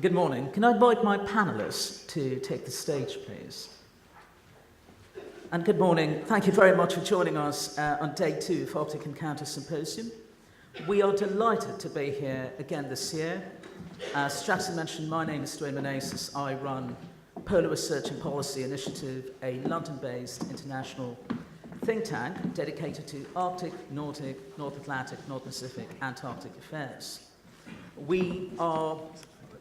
Good morning. Can I invite my panelists to take the stage, please? And good morning. Thank you very much for joining us on day 2 of Arctic Encounter Symposium. We are delighted to be here again this year. As Jackson mentioned, my name is Dwayne Meneses. I run Polar Research and Policy Initiative, a London-based international think tank dedicated to Arctic, Nordic, North Atlantic, North Pacific, Antarctic affairs.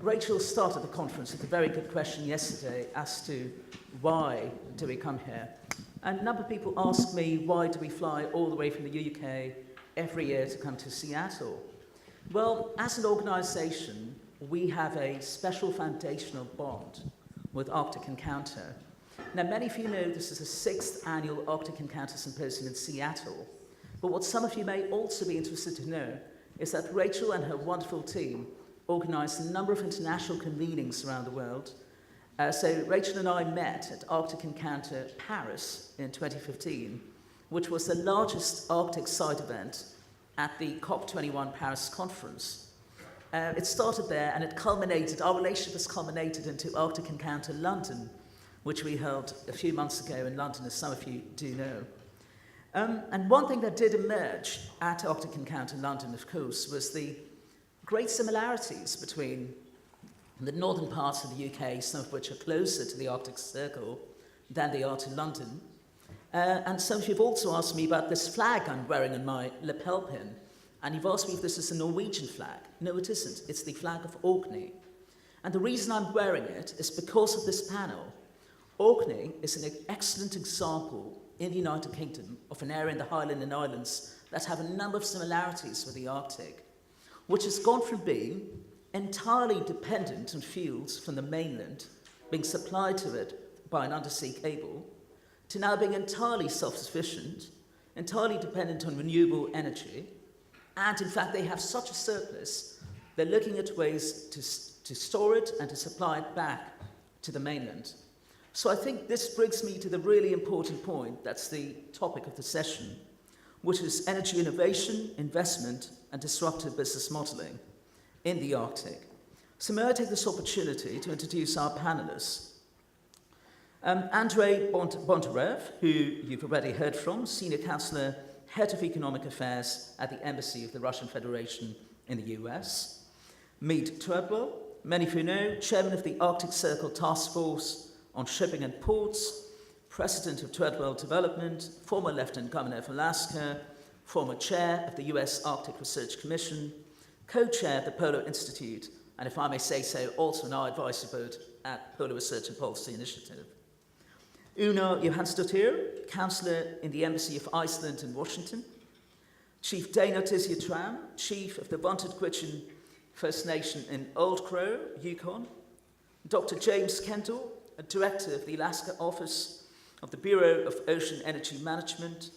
Rachel started the conference with a very good question yesterday as to why do we come here? And a number of people ask me, why do we fly all the way from the UK every year to come to Seattle? Well, as an organisation, we have a special foundational bond with Arctic Encounter. Now, many of you know this is the 6th annual Arctic Encounter Symposium in Seattle. But what some of you may also be interested to know is that Rachel and her wonderful team organised a number of international convenings around the world. So Rachel and I met at Arctic Encounter Paris in 2015, which was the largest Arctic side event at the COP21 Paris conference. It started there and it culminated, our relationship has culminated into Arctic Encounter London, which we held a few months ago in London, as some of you do know. And one thing that did emerge at Arctic Encounter London, of course, was the great similarities between the northern parts of the UK, some of which are closer to the Arctic Circle than they are to London. And some of you have also asked me about this flag I'm wearing on my lapel pin. And you've asked me if this is a Norwegian flag. No, it isn't. It's the flag of Orkney. And the reason I'm wearing it is because of this panel. Orkney is an excellent example in the United Kingdom of an area in the Highland and Islands that have a number of similarities with the Arctic, which has gone from being entirely dependent on fuels from the mainland, being supplied to it by an undersea cable, to now being entirely self-sufficient, entirely dependent on renewable energy, and in fact they have such a surplus, they're looking at ways to store it and to supply it back to the mainland. So I think this brings me to the really important point, that's the topic of the session, which is energy innovation, investment, and disruptive business modelling in the Arctic. So may I take this opportunity to introduce our panellists. Andrei Bondarev, who you've already heard from, Senior Counselor, Head of Economic Affairs at the Embassy of the Russian Federation in the US. Mead Treadwell, many of you know, Chairman of the Arctic Circle Task Force on Shipping and Ports, President of Treadwell Development, former Lieutenant Governor of Alaska, former Chair of the US Arctic Research Commission, co-chair of the Polar Institute, and if I may say so, also now advisory board at Polar Research and Policy Initiative. Una Johansdottir, Councillor in the Embassy of Iceland in Washington. Chief Dana Tisiatram, Chief of the Bunted Gwich'in First Nation in Old Crow, Yukon. Dr. James Kendall, a Director of the Alaska Office of the Bureau of Ocean Energy Management,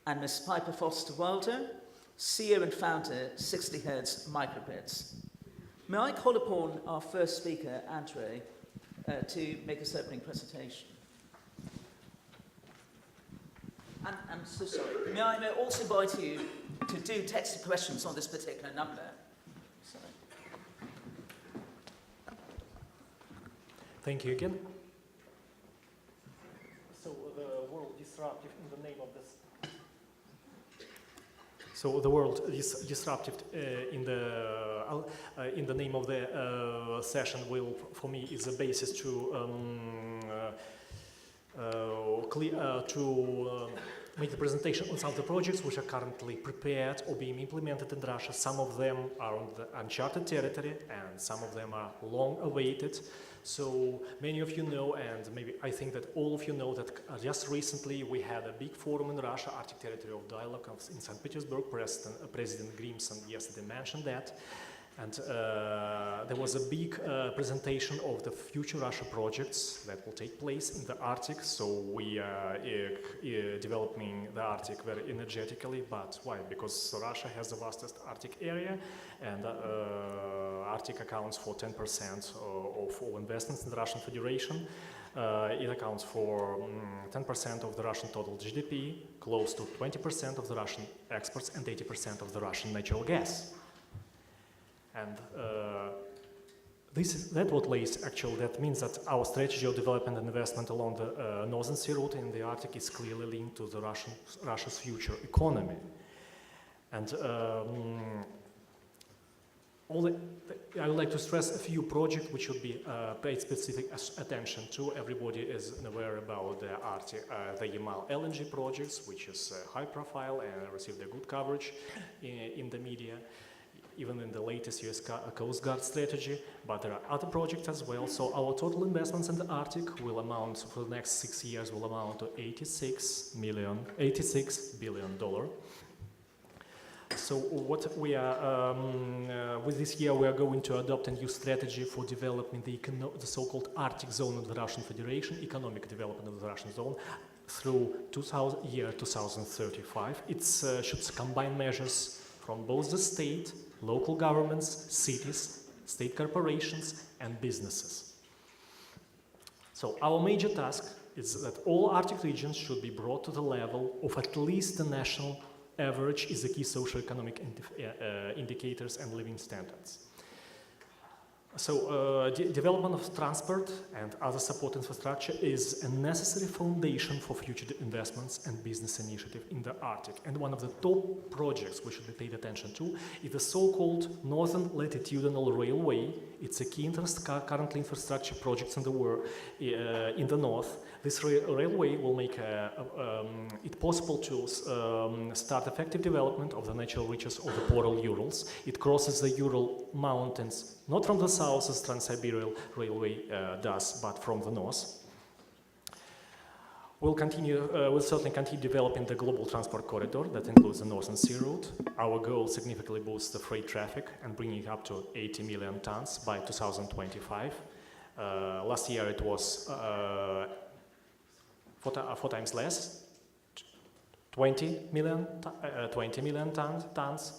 and Ms. Piper Foster Wilder, CEO and founder, 60 Hertz Microgrids. May I call upon our first speaker, Andrei, to make his opening presentation. And I'm so sorry. May I also invite you to do text questions on this particular number? Sorry. Thank you again. So the world disruptive in the name of this. So the world is disruptive in the name of the session will, for me, is the basis to make the presentation on some of the projects which are currently prepared or being implemented in Russia. Some of them are on the uncharted territory and some of them are long awaited. So many of you know, and maybe I think that all of you know, that just recently we had a big forum in Russia, Arctic Territory of Dialogue in St. Petersburg. President Grimson yesterday mentioned that. And there was a big presentation of the future Russia projects that will take place in the Arctic. So we are developing the Arctic very energetically. But why? Because Russia has the vastest Arctic area, and Arctic accounts for 10% of all investments in the Russian Federation. It accounts for 10% of the Russian total GDP, close to 20% of the Russian exports, and 80% of the Russian natural gas. And That means that our strategy of development and investment along the northern sea route in the Arctic is clearly linked to the Russia's future economy. And I would like to stress a few projects which should be paid specific attention to. Everybody is aware about the Yamal LNG projects, which is high profile and received a good coverage in the media, even in the latest US Coast Guard strategy, but there are other projects as well. So our total investments in the Arctic will amount, for the next 6 years, will amount to $86 billion. So what we are, with this year, we are going to adopt a new strategy for developing the so-called Arctic zone of the Russian Federation, economic development of the Russian zone, through 2035. It should combine measures from both the state, local governments, cities, state corporations, and businesses. So our major task is that all Arctic regions should be brought to the level of at least the national average is the key socio-economic indicators and living standards. So development of transport and other support infrastructure is a necessary foundation for future investments and business initiative in the Arctic. And one of the top projects we should be paid attention to is the so-called Northern Latitudinal Railway. It's a key currently infrastructure project in the world, in the north. This railway will make it possible to start effective development of the natural reaches of the Poral Urals. It crosses the Ural Mountains, not from the south as Trans-Siberian Railway does, but from the north. We'll certainly continue developing the global transport corridor that includes the Northern Sea Route. Our goal significantly boosts the freight traffic and bringing it up to 80 million tons by 2025. Last year it was 4 times less, 20 million tons.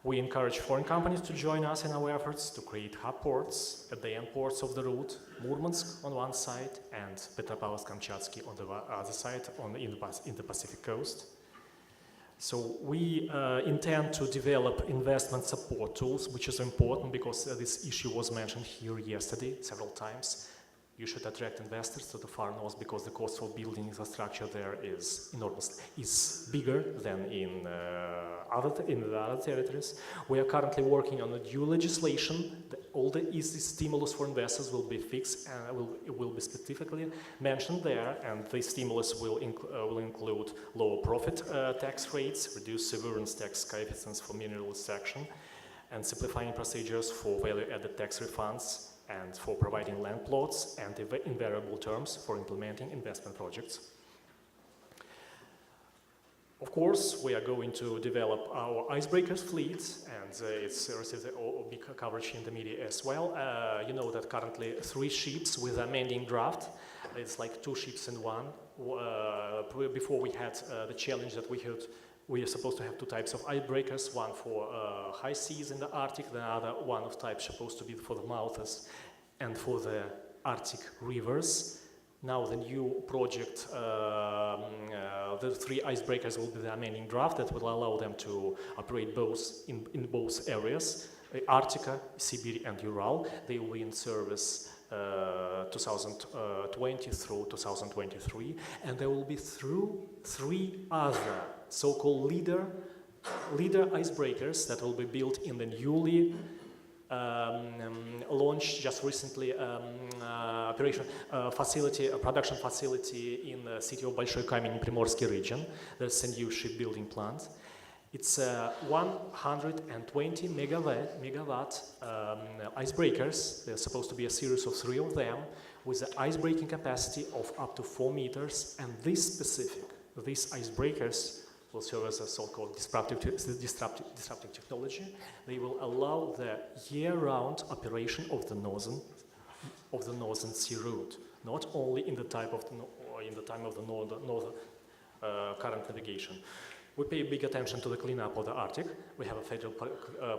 We encourage foreign companies to join us in our efforts to create hub ports at the end ports of the route, Murmansk on one side and Petropavlovsk-Kamchatsky on the other side in the Pacific coast. So we intend to develop investment support tools, which is important because this issue was mentioned here yesterday several times. You should attract investors to the far north because the cost of building infrastructure there is enormous, is bigger than in the other territories. We are currently working on a new legislation. All the easy stimulus for investors will be fixed and will be specifically mentioned there. And the stimulus will include lower profit tax rates, reduced severance tax coefficients for mineral extraction, and simplifying procedures for value-added tax refunds, and for providing land plots and invariable terms for implementing investment projects. Of course, we are going to develop our icebreakers fleet, and it's received a big coverage in the media as well. You know that currently 3 ships with a mending draft. It's like 2 ships in one. Before we had the challenge that we are supposed to have 2 types of icebreakers, one for high seas in the Arctic, the other one of type supposed to be for the mouths and for the Arctic rivers. Now the new project, the 3 icebreakers will be the amending draft that will allow them to operate both in both areas, Arctica, Siberia and Ural. They will be in service 2020 through 2023, and there will be 3 other so-called leader icebreakers that will be built in the newly launched just recently production facility in the city of Большой Камень in Primorsky region. There's a new shipbuilding plant. It's 120 megawatt icebreakers. There's supposed to be a series of 3 of them with an icebreaking capacity of up to 4 meters. And these icebreakers will serve as a so-called disruptive technology. They will allow the year-round operation of the northern sea route, not only in the time of the northern current navigation. We pay big attention to the cleanup of the Arctic. We have a federal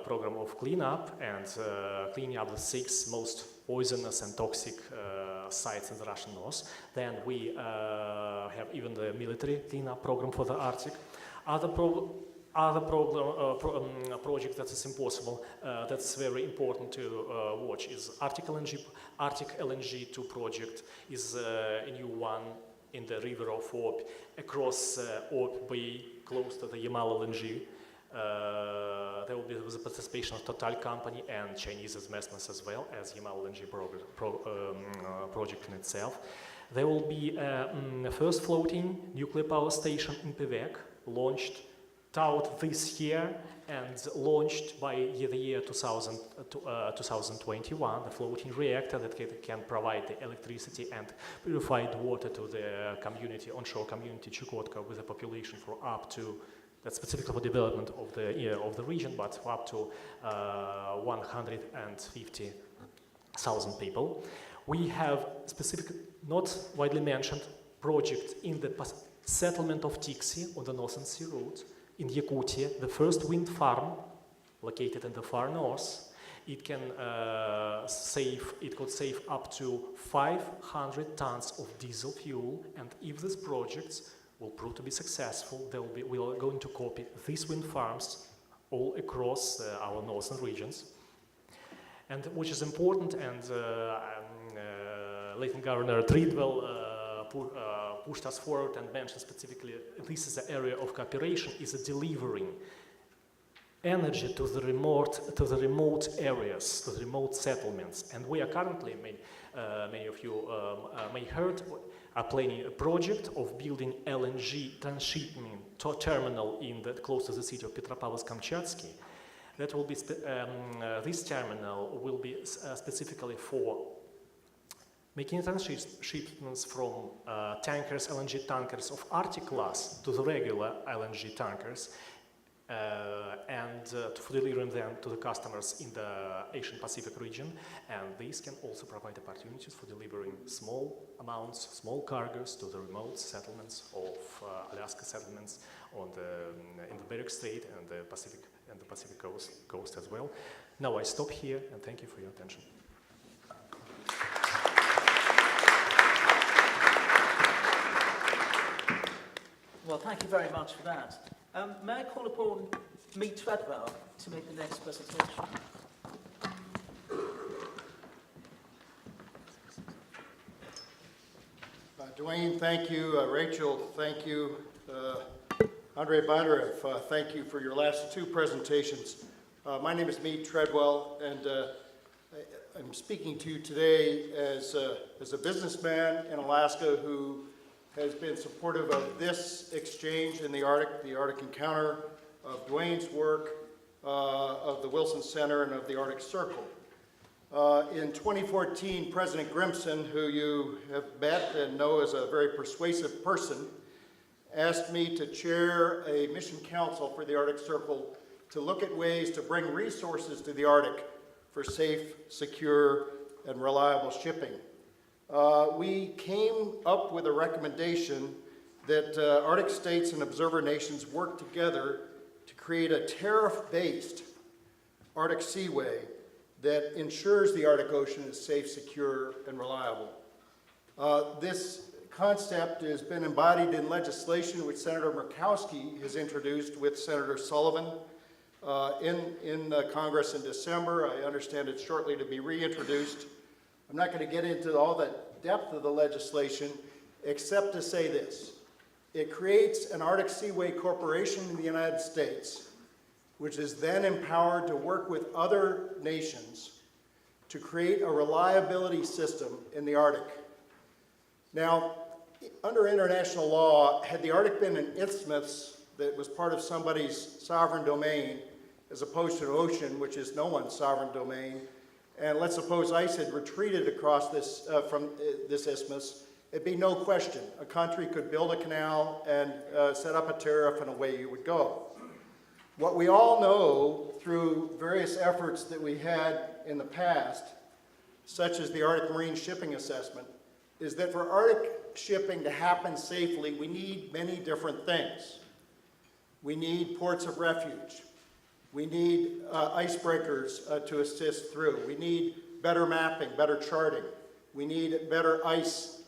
program of cleanup and cleaning up the 6 most poisonous and toxic sites in the Russian north. Then we have even the military cleanup program for the Arctic. Other project that is impossible, that's very important to watch, is Arctic LNG 2 project, is a new one in the river of Ob, across Ob Bay, close to the Yamal LNG. There will be the participation of Total company and Chinese investments as well as Yamal LNG project in itself. There will be a first floating nuclear power station in Pevek, launched out this year and launched by the year 2021, the floating reactor that can provide the electricity and purified water to the community, onshore community Chukotka, with a population for up to, that's specifically for development of the region, but for up to 150,000 people. We have specific, not widely mentioned, project in the settlement of Tixi on the Northern Sea route in Yakutia, the first wind farm located in the far north. It could save up to 500 tons of diesel fuel, and if these projects will prove to be successful, we are going to copy these wind farms all across our northern regions. And which is important, and Lieutenant Governor Treadwell pushed us forward and mentioned specifically this is the area of cooperation, is delivering energy to the remote areas, to the remote settlements. And we are currently, many of you may heard, are planning a project of building LNG transshipment terminal close to the city of Petropavlovsk-Kamchatsky. That will be this terminal will be specifically for making shipments from tankers, LNG tankers of Arctic class to the regular LNG tankers, and for delivering them to the customers in the Asian Pacific region. And these can also provide opportunities for delivering small amounts, small cargoes to the remote settlements of Alaska settlements in the Bering Strait and the Pacific coast as well. Now I stop here and thank you for your attention. Well, thank you very much for that. May I call upon Mead Treadwell to make the next presentation? Dwayne, thank you. Rachel, thank you. Andrei Bondarev, thank you for your last two presentations. My name is Mead Treadwell, and I'm speaking to you today as a businessman in Alaska who has been supportive of this exchange in the Arctic Encounter, of Dwayne's work, of the Wilson Center, and of the Arctic Circle. In 2014, President Grimson, who you have met and know as a very persuasive person, asked me to chair a mission council for the Arctic Circle to look at ways to bring resources to the Arctic for safe, secure, and reliable shipping. We came up with a recommendation that Arctic states and observer nations work together to create a tariff-based Arctic Seaway that ensures the Arctic Ocean is safe, secure, and reliable. This concept has been embodied in legislation which Senator Murkowski has introduced with Senator Sullivan in Congress in December. I understand it's shortly to be reintroduced. I'm not going to get into all the depth of the legislation, except to say this. It creates an Arctic Seaway Corporation in the United States, which is then empowered to work with other nations to create a reliability system in the Arctic. Now, under international law, had the Arctic been an isthmus that was part of somebody's sovereign domain, as opposed to an ocean, which is no one's sovereign domain, and let's suppose ice had retreated across this from this isthmus, it'd be no question. A country could build a canal and set up a tariff, and away you would go. What we all know through various efforts that we had in the past, such as the Arctic Marine Shipping Assessment, is that for Arctic shipping to happen safely, we need many different things. We need ports of refuge. We need icebreakers to assist through. We need better mapping, better charting. We need better ice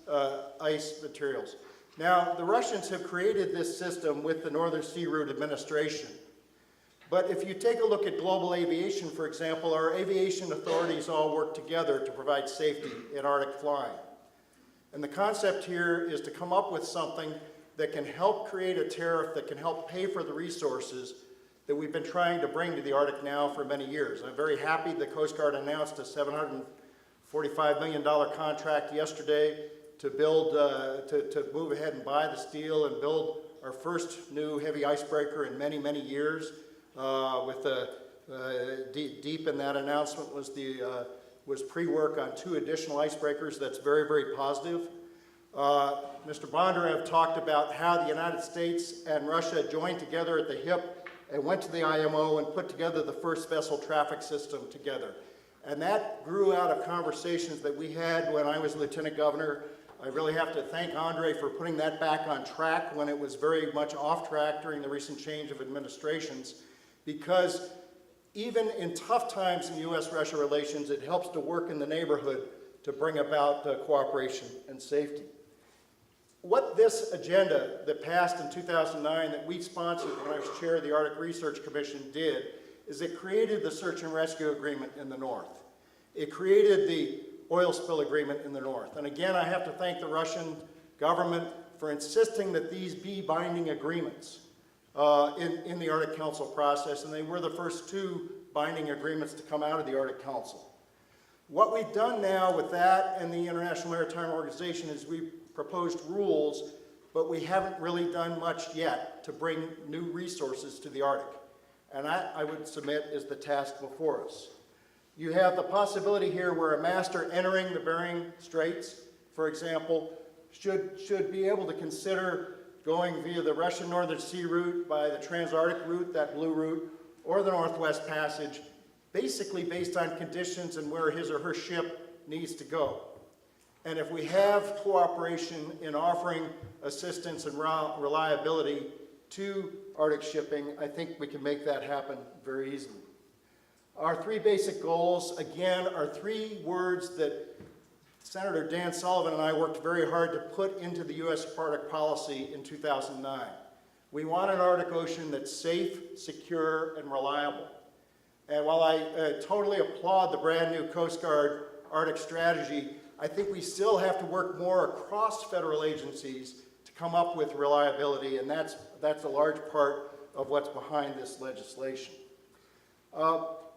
materials. Now, the Russians have created this system with the Northern Sea Route Administration, But if you take a look at global aviation, for example, our aviation authorities all work together to provide safety in Arctic flying. And the concept here is to come up with something that can help create a tariff that can help pay for the resources that we've been trying to bring to the Arctic now for many years. I'm very happy the Coast Guard announced a $745 million contract yesterday to build, to move ahead and buy the steel and build our first new heavy icebreaker in many, many years. Deep in that announcement was pre-work on 2 additional icebreakers. That's very, very positive. Mr. Bondarev talked about how the United States and Russia joined together at the hip and went to the IMO and put together the first vessel traffic system together. And that grew out of conversations that we had when I was Lieutenant Governor. I really have to thank Andre for putting that back on track when it was very much off track during the recent change of administrations, because even in tough times in U.S.-Russia relations, it helps to work in the neighborhood to bring about cooperation and safety. What this agenda that passed in 2009 that we sponsored when I was chair of the Arctic Research Commission did is it created the search and rescue agreement in the north. It created the oil spill agreement in the north. And again, I have to thank the Russian government for insisting that these be binding agreements in the Arctic Council process, and they were the first 2 binding agreements to come out of the Arctic Council. What we've done now with that and the International Maritime Organization is we've proposed rules, but we haven't really done much yet to bring new resources to the Arctic. And that, I would submit, is the task before us. You have the possibility here where a master entering the Bering Straits, for example, should be able to consider going via the Russian Northern Sea route, by the Trans-Arctic route, that blue route, or the Northwest Passage, basically based on conditions and where his or her ship needs to go. And if we have cooperation in offering assistance and reliability to Arctic shipping, I think we can make that happen very easily. Our 3 basic goals, again, are 3 words that Senator Dan Sullivan and I worked very hard to put into the U.S. Arctic policy in 2009. We want an Arctic Ocean that's safe, secure, and reliable. And while I totally applaud the brand new Coast Guard Arctic strategy, I think we still have to work more across federal agencies to come up with reliability, and that's a large part of what's behind this legislation.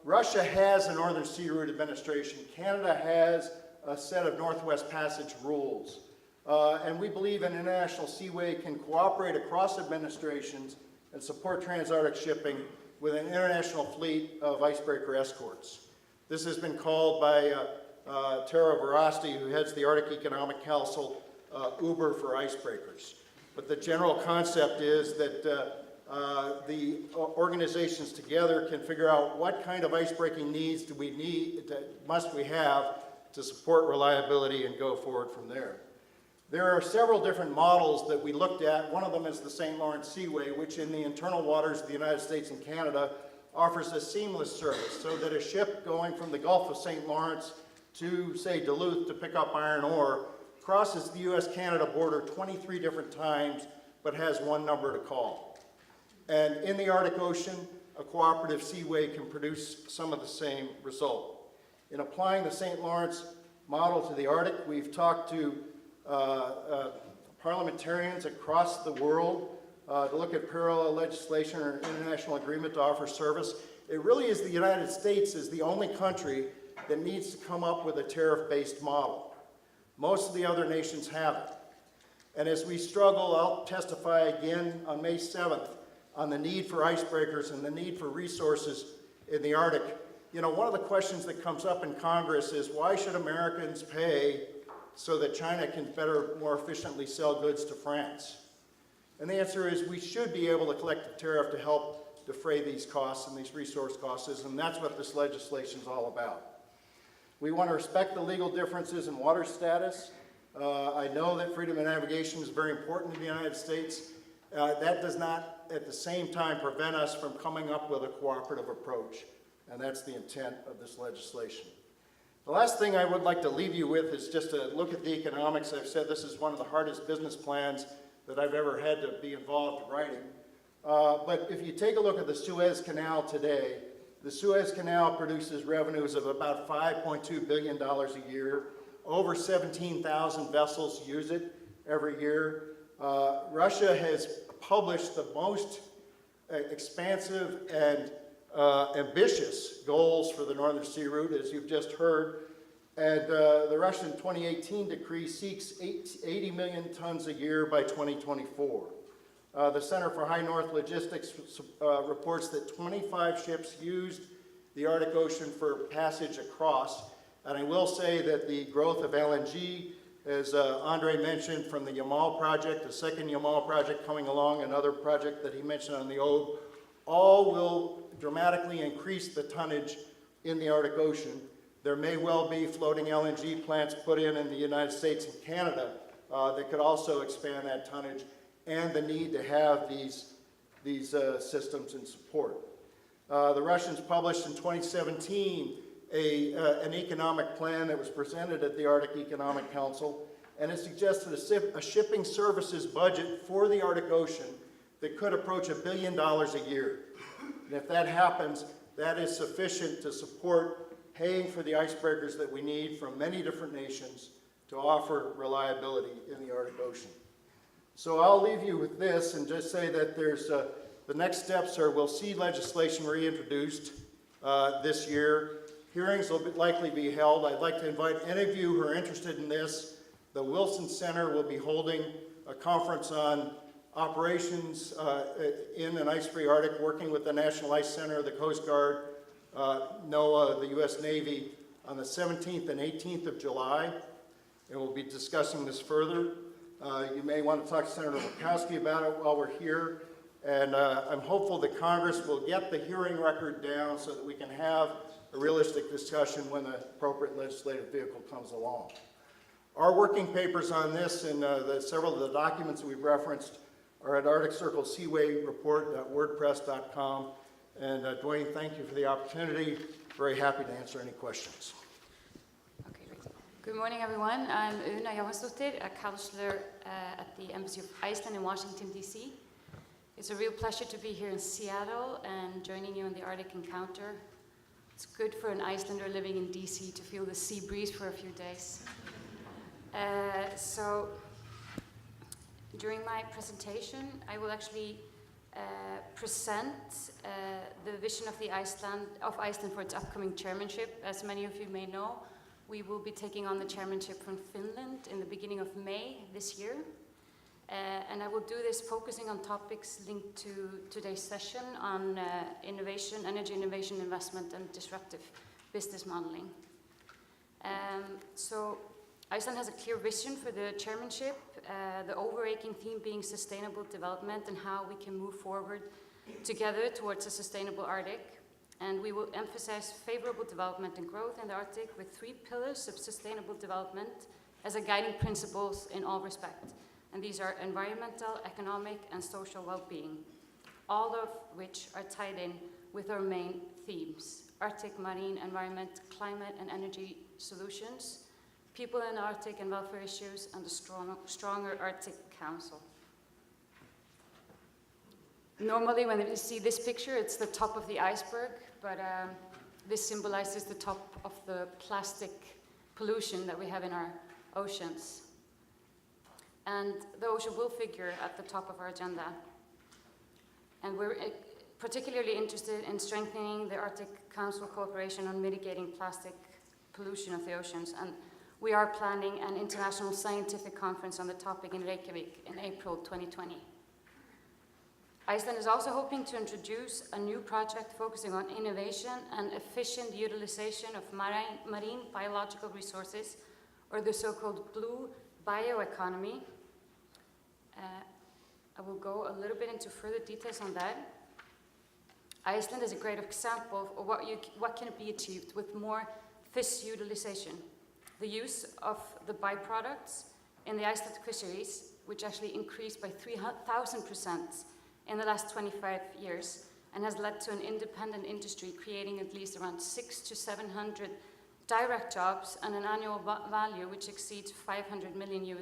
Russia has a Northern Sea Route Administration. Canada has a set of Northwest Passage rules. And we believe an international seaway can cooperate across administrations and support trans-Arctic shipping with an international fleet of icebreaker escorts. This has been called by Tara Verosty, who heads the Arctic Economic Council, Uber for icebreakers. But the general concept is that the organizations together can figure out what kind of icebreaking needs must we have to support reliability and go forward from there. There are several different models that we looked at. One of them is the St. Lawrence Seaway, which in the internal waters of the United States and Canada offers a seamless service, so that a ship going from the Gulf of St. Lawrence to, say, Duluth to pick up iron ore crosses the U.S.-Canada border 23 different times, but has one number to call. And in the Arctic Ocean, a cooperative seaway can produce some of the same result. In applying the St. Lawrence model to the Arctic, we've talked to parliamentarians across the world to look at parallel legislation or an international agreement to offer service. It really is the United States is the only country that needs to come up with a tariff-based model. Most of the other nations have it. And as we struggle, I'll testify again on May 7th on the need for icebreakers and the need for resources in the Arctic. You know, one of the questions that comes up in Congress is, why should Americans pay so that China can better, more efficiently sell goods to France? And the answer is, we should be able to collect a tariff to help defray these costs and these resource costs, and that's what this legislation is all about. We want to respect the legal differences in water status. I know that freedom of navigation is very important in the United States. That does not, at the same time, prevent us from coming up with a cooperative approach. And that's the intent of this legislation. The last thing I would like to leave you with is just to look at the economics. I've said this is one of the hardest business plans that I've ever had to be involved in writing. But if you take a look at the Suez Canal today, the Suez Canal produces revenues of about $5.2 billion a year. Over 17,000 vessels use it every year. Russia has published the most expansive and ambitious goals for the Northern Sea Route, as you've just heard. And the Russian 2018 decree seeks 80 million tons a year by 2024. The Center for High North Logistics reports that 25 ships used the Arctic Ocean for passage across. And I will say that the growth of LNG, as Andre mentioned, from the Yamal project, the second Yamal project coming along, another project that he mentioned on the Ode, all will dramatically increase the tonnage in the Arctic Ocean. There may well be floating LNG plants put in the United States and Canada that could also expand that tonnage and the need to have these systems in support. The Russians published in 2017 an economic plan that was presented at the Arctic Economic Council, and it suggested a shipping services budget for the Arctic Ocean that could approach $1 billion a year. And if that happens, that is sufficient to support paying for the icebreakers that we need from many different nations to offer reliability in the Arctic Ocean. So I'll leave you with this and just say that there's the next steps are we'll see legislation reintroduced this year. Hearings will likely be held. I'd like to invite any of you who are interested in this. The Wilson Center will be holding a conference on operations in an ice-free Arctic, working with the National Ice Center, the Coast Guard, NOAA, the U.S. Navy, on the 17th and 18th of July. And we'll be discussing this further. You may want to talk to Senator Murkowski about it while we're here. And I'm hopeful that Congress will get the hearing record down so that we can have a realistic discussion when the appropriate legislative vehicle comes along. Our working papers on this and several of the documents we've referenced are at Arctic Circle Seaway Report.wordpress.com. And Dwayne, thank you for the opportunity. Very happy to answer any questions. Okay, great. Good morning, everyone. I'm Una Johansdottir, a counselor at the Embassy of Iceland in Washington, D.C. It's a real pleasure to be here in Seattle and joining you on the Arctic Encounter. It's good for an Icelander living in D.C. to feel the sea breeze for a few days. So during my presentation, I will actually present the vision of Iceland for its upcoming chairmanship. As many of you may know, we will be taking on the chairmanship from Finland in the beginning of May this year. And I will do this focusing on topics linked to today's session on innovation, energy innovation, investment, and disruptive business modeling. So Iceland has a clear vision for the chairmanship, the overarching theme being sustainable development and how we can move forward together towards a sustainable Arctic. And we will emphasize favorable development and growth in the Arctic with 3 pillars of sustainable development as a guiding principles in all respect. And these are environmental, economic, and social well-being, all of which are tied in with our main themes: Arctic marine environment, climate and energy solutions, people in the Arctic and welfare issues, and a stronger Arctic Council. Normally, when you see this picture, it's the top of the iceberg, but this symbolizes the top of the plastic pollution that we have in our oceans. And the ocean will figure at the top of our agenda. And we're particularly interested in strengthening the Arctic Council cooperation on mitigating plastic pollution of the oceans. And we are planning an international scientific conference on the topic in Reykjavik in April 2020. Iceland is also hoping to introduce a new project focusing on innovation and efficient utilization of marine biological resources, or the so-called blue bioeconomy. I will go a little bit into further details on that. Iceland is a great example of what can be achieved with more fish utilization. The use of the byproducts in the Icelandic fisheries, which actually increased by 3,000% in the last 25 years, and has led to an independent industry creating at least around 600 to 700 direct jobs and an annual value which exceeds $500 million.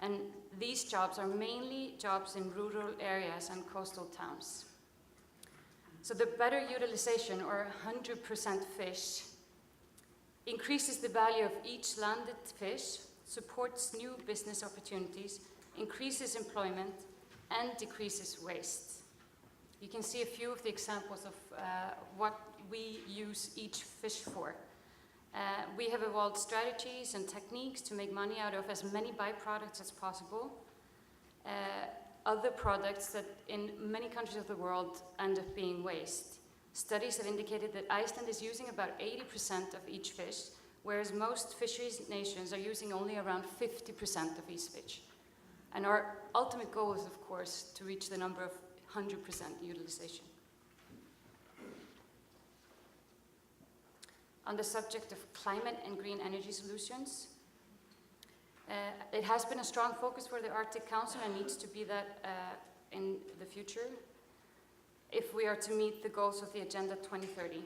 And these jobs are mainly jobs in rural areas and coastal towns. So the better utilization, or 100% fish, increases the value of each landed fish, supports new business opportunities, increases employment, and decreases waste. You can see a few of the examples of what we use each fish for. We have evolved strategies and techniques to make money out of as many byproducts as possible. Other products that in many countries of the world end up being waste. Studies have indicated that Iceland is using about 80% of each fish, whereas most fisheries nations are using only around 50% of each fish. And our ultimate goal is, of course, to reach the number of 100% utilization. On the subject of climate and green energy solutions, it has been a strong focus for the Arctic Council and needs to be that in the future if we are to meet the goals of the Agenda 2030.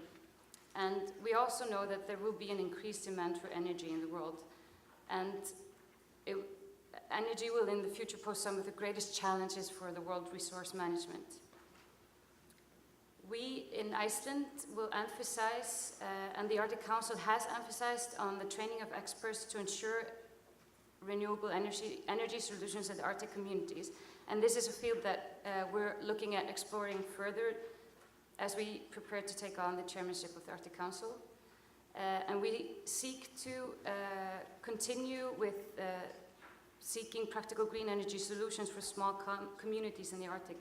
And we also know that there will be an increased demand for energy in the world. And energy will in the future pose some of the greatest challenges for the world resource management. We in Iceland will emphasize, and the Arctic Council has emphasized, on the training of experts to ensure renewable energy solutions in the Arctic communities. And this is a field that we're looking at exploring further as we prepare to take on the chairmanship of the Arctic Council. And we seek to continue with seeking practical green energy solutions for small communities in the Arctic,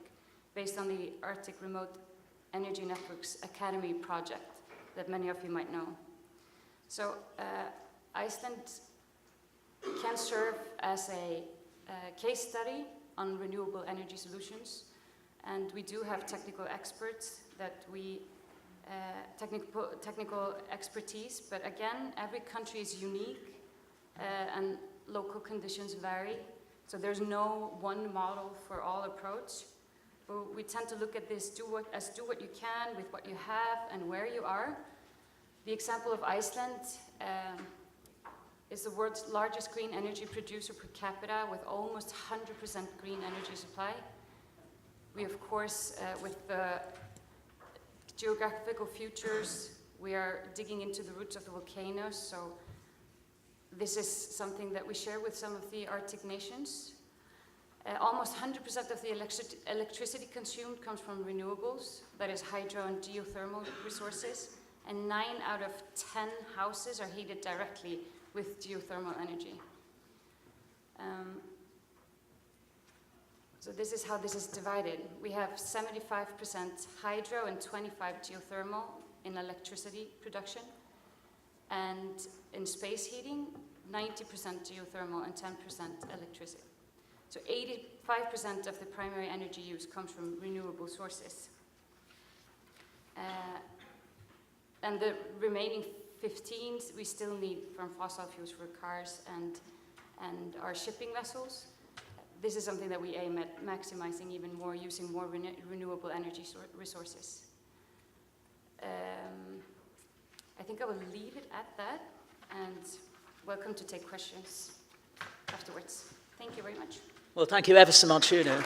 based on the Arctic Remote Energy Networks Academy project that many of you might know. So Iceland can serve as a case study on renewable energy solutions, and we do have technical experts that we technical expertise, but again, every country is unique and local conditions vary, so there's no one model for all approach. But we tend to look at this, do what you can with what you have and where you are. The example of Iceland is the world's largest green energy producer per capita, with almost 100% green energy supply. We, of course, with the geographical futures, we are digging into the roots of the volcanoes, so this is something that we share with some of the Arctic nations. Almost 100% of the electricity consumed comes from renewables, that is hydro and geothermal resources, and 9 out of 10 houses are heated directly with geothermal energy. So this is how this is divided. We have 75% hydro and 25% geothermal in electricity production. And in space heating, 90% geothermal and 10% electricity. So 85% of the primary energy use comes from renewable sources. And the remaining 15 we still need from fossil fuels for cars and our shipping vessels. This is something that we aim at maximizing even more, using more renewable energy resources. I think I will leave it at that, and welcome to take questions afterwards. Thank you very much. Well, thank you ever so much, Uno.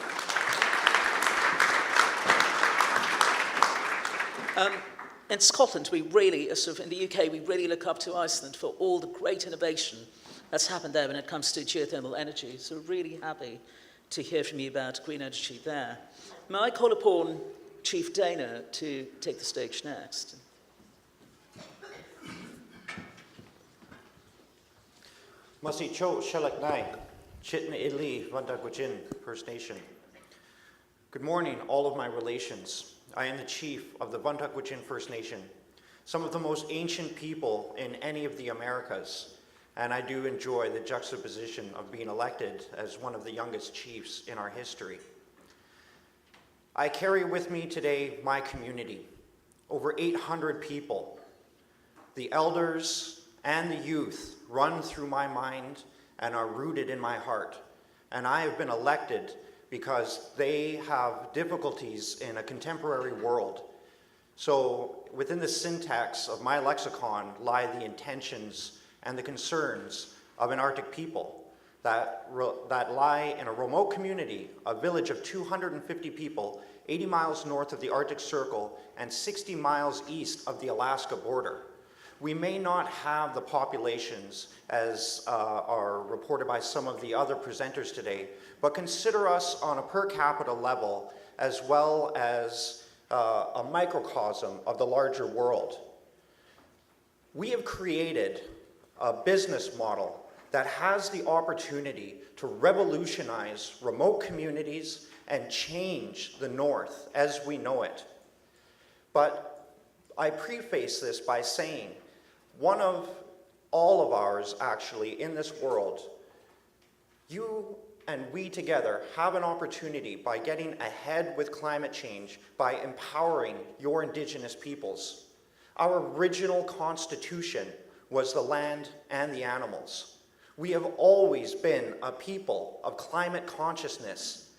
In Scotland, we really, in the UK, we really look up to Iceland for all the great innovation that's happened there when it comes to geothermal energy. So we're really happy to hear from you about green energy there. May I call upon Chief Dana to take the stage next? Masi Cho Shelak Nai, Chitna Ili Vandagwajin First Nation. Good morning, all of my relations. I am the chief of the Vandagwajin First Nation, some of the most ancient people in any of the Americas, and I do enjoy the juxtaposition of being elected as one of the youngest chiefs in our history. I carry with me today my community, over 800 people. The elders and the youth run through my mind and are rooted in my heart, and I have been elected because they have difficulties in a contemporary world. So within the syntax of my lexicon lie the intentions and the concerns of an Arctic people that lie in a remote community, a village of 250 people, 80 miles north of the Arctic Circle and 60 miles east of the Alaska border. We may not have the populations as are reported by some of the other presenters today, but consider us on a per capita level as well as a microcosm of the larger world. We have created a business model that has the opportunity to revolutionize remote communities and change the North as we know it. But I preface this by saying, one of all of ours actually in this world, you and we together have an opportunity by getting ahead with climate change, by empowering your Indigenous peoples. Our original Constitution was the land and the animals. We have always been a people of climate consciousness.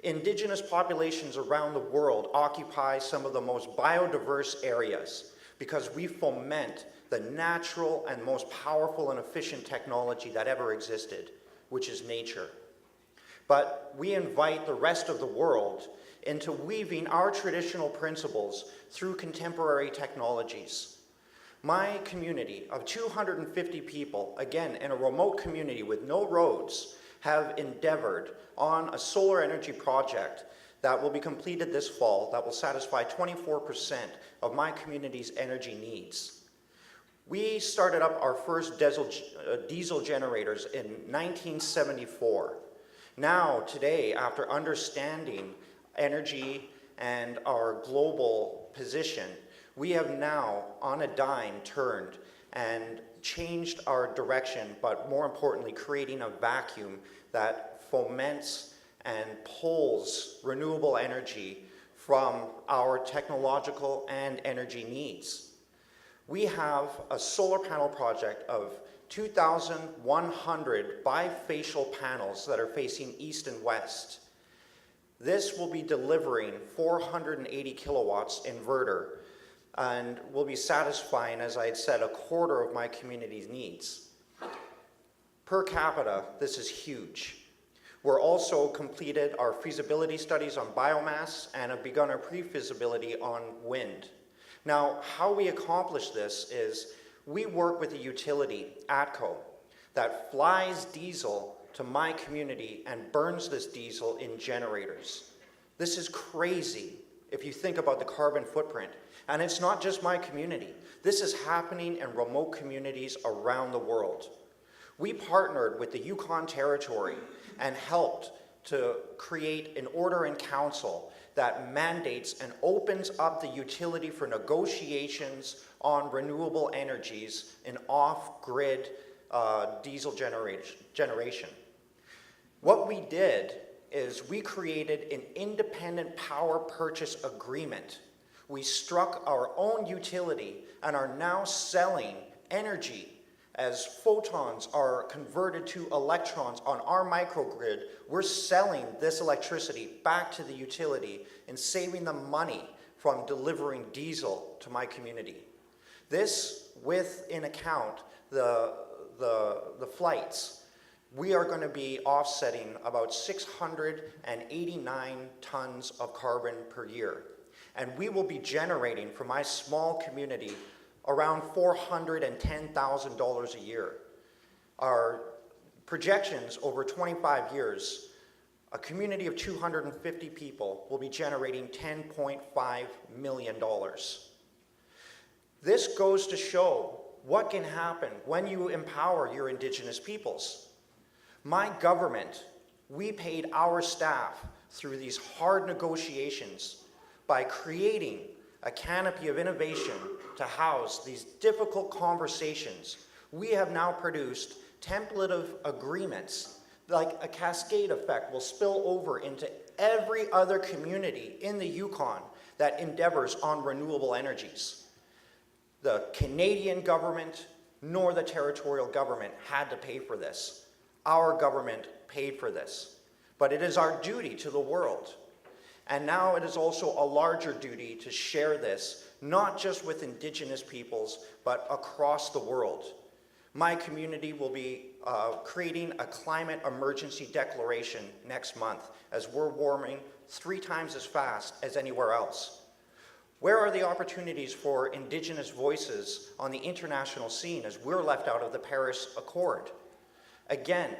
Indigenous populations around the world occupy some of the most biodiverse areas because we foment the natural and most powerful and efficient technology that ever existed, which is nature. But we invite the rest of the world into weaving our traditional principles through contemporary technologies. My community of 250 people, again, in a remote community with no roads, have endeavored on a solar energy project that will be completed this fall that will satisfy 24% of my community's energy needs. We started up our first diesel generators in 1974. Now, today, after understanding energy and our global position, we have now, on a dime, turned and changed our direction, but more importantly, creating a vacuum that foments and pulls renewable energy from our technological and energy needs. We have a solar panel project of 2,100 bifacial panels that are facing east and west. This will be delivering 480 kilowatts inverter and will be satisfying, as I had said, a quarter of my community's needs. Per capita, this is huge. We're also completed our feasibility studies on biomass and have begun our pre-feasibility on wind. Now, how we accomplish this is we work with a utility, ATCO, that flies diesel to my community and burns this diesel in generators. This is crazy if you think about the carbon footprint. And it's not just my community. This is happening in remote communities around the world. We partnered with the Yukon Territory and helped to create an order in council that mandates and opens up the utility for negotiations on renewable energies in off-grid diesel generation. What we did is we created an independent power purchase agreement. We struck our own utility and are now selling energy as photons are converted to electrons on our microgrid. We're selling this electricity back to the utility and saving them money from delivering diesel to my community. This, with in account the flights, we are going to be offsetting about 689 tons of carbon per year. And we will be generating for my small community around $410,000 a year. Our projections over 25 years, a community of 250 people will be generating $10.5 million. This goes to show what can happen when you empower your Indigenous peoples. My government, we paid our staff through these hard negotiations by creating a canopy of innovation to house these difficult conversations. We have now produced templative agreements, like a cascade effect will spill over into every other community in the Yukon that endeavors on renewable energies. The Canadian government nor the territorial government had to pay for this. Our government paid for this. But it is our duty to the world. And now it is also a larger duty to share this, not just with Indigenous peoples, but across the world. My community will be creating a climate emergency declaration next month, as we're warming 3 times as fast as anywhere else. Where are the opportunities for Indigenous voices on the international scene as we're left out of the Paris Accord? Again,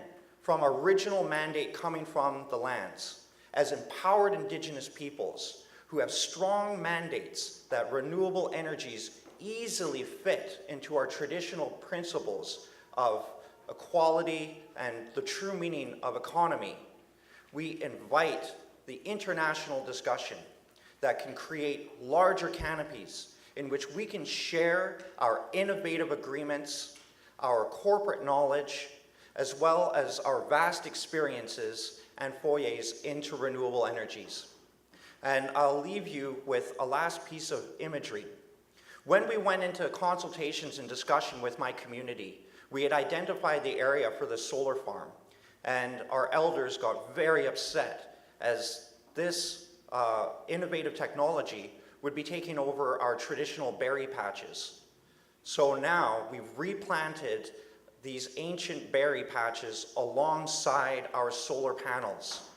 from original mandate coming from the lands, as empowered Indigenous peoples who have strong mandates that renewable energies easily fit into our traditional principles of equality and the true meaning of economy, we invite the international discussion that can create larger canopies in which we can share our innovative agreements, our corporate knowledge, as well as our vast experiences and foyers into renewable energies. And I'll leave you with a last piece of imagery. When we went into consultations and discussion with my community, we had identified the area for the solar farm, and our elders got very upset as this innovative technology would be taking over our traditional berry patches. So now we've replanted these ancient berry patches alongside our solar panels.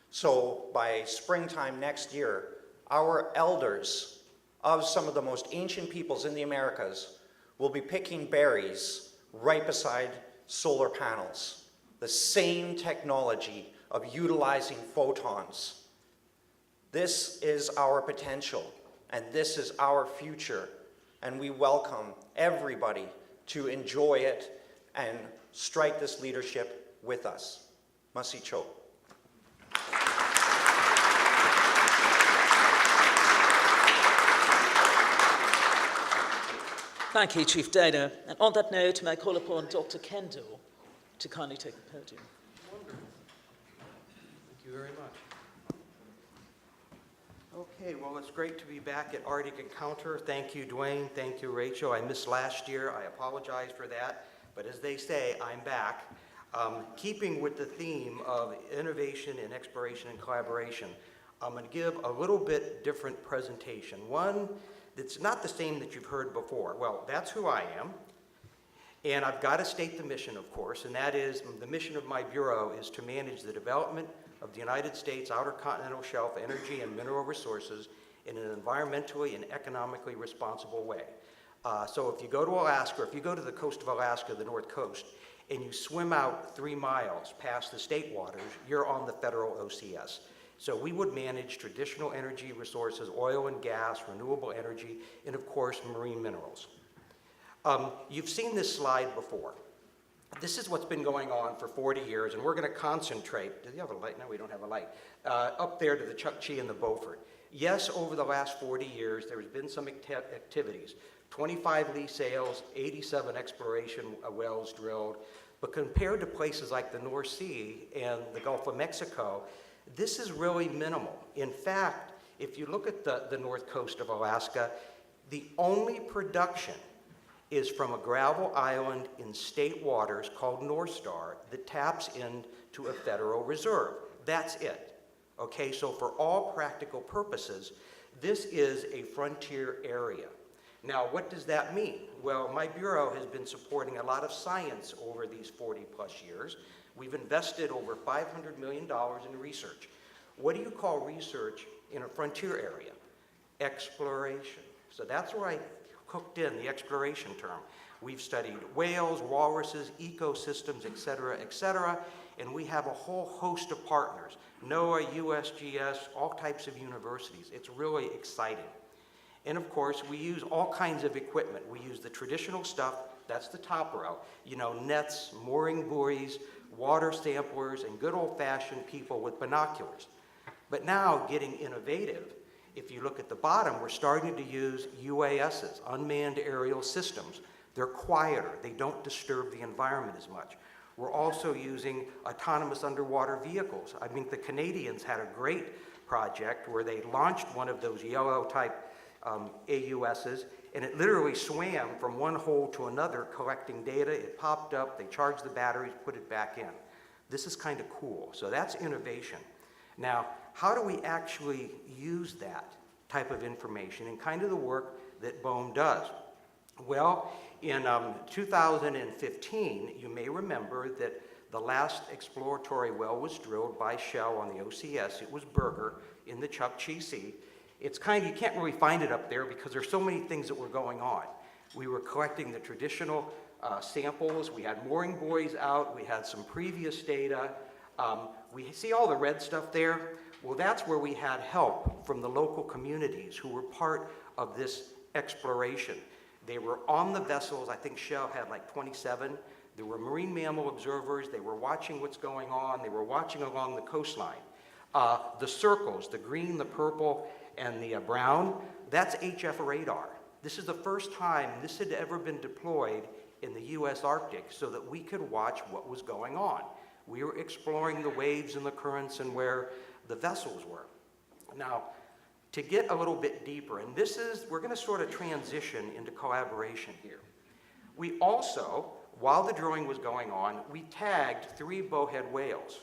So by springtime next year, our elders of some of the most ancient peoples in the Americas will be picking berries right beside solar panels. The same technology of utilizing photons. This is our potential, and this is our future, and we welcome everybody to enjoy it and strike this leadership with us. Masi Cho. Thank you, Chief Dana. And on that note, may I call upon Dr. Kendall to kindly take the podium. Wonderful. Thank you very much. Okay, well, it's great to be back at Arctic Encounter. Thank you, Dwayne. Thank you, Rachel. I missed last year. I apologize for that. But as they say, I'm back. Keeping with the theme of innovation and exploration and collaboration, I'm going to give a little bit different presentation. One that's not the same that you've heard before. Well, that's who I am. And I've got to state the mission, of course, and that is the mission of my bureau is to manage the development of the United States Outer Continental Shelf energy and mineral resources in an environmentally and economically responsible way. So if you go to Alaska, or if you go to the coast of Alaska, the North Coast, and you swim out 3 miles past the state waters, you're on the federal OCS. So we would manage traditional energy resources, oil and gas, renewable energy, and of course, marine minerals. You've seen this slide before. This is what's been going on for 40 years, and we're going to concentrate. Do you have a light? No, we don't have a light. Up there to the Chukchi and the Beaufort. Yes, over the last 40 years, there's been some activities. 25 lease sales, 87 exploration wells drilled. But compared to places like the North Sea and the Gulf of Mexico, this is really minimal. In fact, if you look at the north coast of Alaska, the only production is from a gravel island in state waters called North Star that taps into a federal reserve. That's it. Okay, so for all practical purposes, this is a frontier area. Now, what does that mean? Well, my bureau has been supporting a lot of science over these 40 plus years. We've invested over $500 million in research. What do you call research in a frontier area? Exploration. So that's where I hooked in the exploration term. We've studied whales, walruses, ecosystems, et cetera, and we have a whole host of partners. NOAA, USGS, all types of universities. It's really exciting. And of course, we use all kinds of equipment. We use the traditional stuff, that's the top row. You know, nets, mooring buoys, water samplers, and good old-fashioned people with binoculars. But now, getting innovative, if you look at the bottom, we're starting to use UASs, unmanned aerial systems. They're quieter, they don't disturb the environment as much. We're also using autonomous underwater vehicles. I mean, the Canadians had a great project where they launched one of those yellow type AUSs, and it literally swam from one hole to another collecting data. It popped up, they charged the batteries, put it back in. This is kind of cool. So that's innovation. Now, how do we actually use that type of information and kind of the work that BOEM does? Well, In 2015, you may remember that the last exploratory well was drilled by Shell on the OCS. It was Burger in the Chukchi Sea. It's kind of, you can't really find it up there because there's so many things that were going on. We were collecting the traditional samples. We had mooring buoys out. We had some previous data. We see all the red stuff there. Well, that's where we had help from the local communities who were part of this exploration. They were on the vessels. I think Shell had like 27. There were marine mammal observers. They were watching what's going on. They were watching along the coastline. The circles, the green, the purple, and the brown, that's HF radar. This is the first time this had ever been deployed in the U.S. Arctic so that we could watch what was going on. We were exploring the waves and the currents and where the vessels were. Now, to get a little bit deeper, and we're going to sort of transition into collaboration here. We also, while the drilling was going on, we tagged 3 bowhead whales.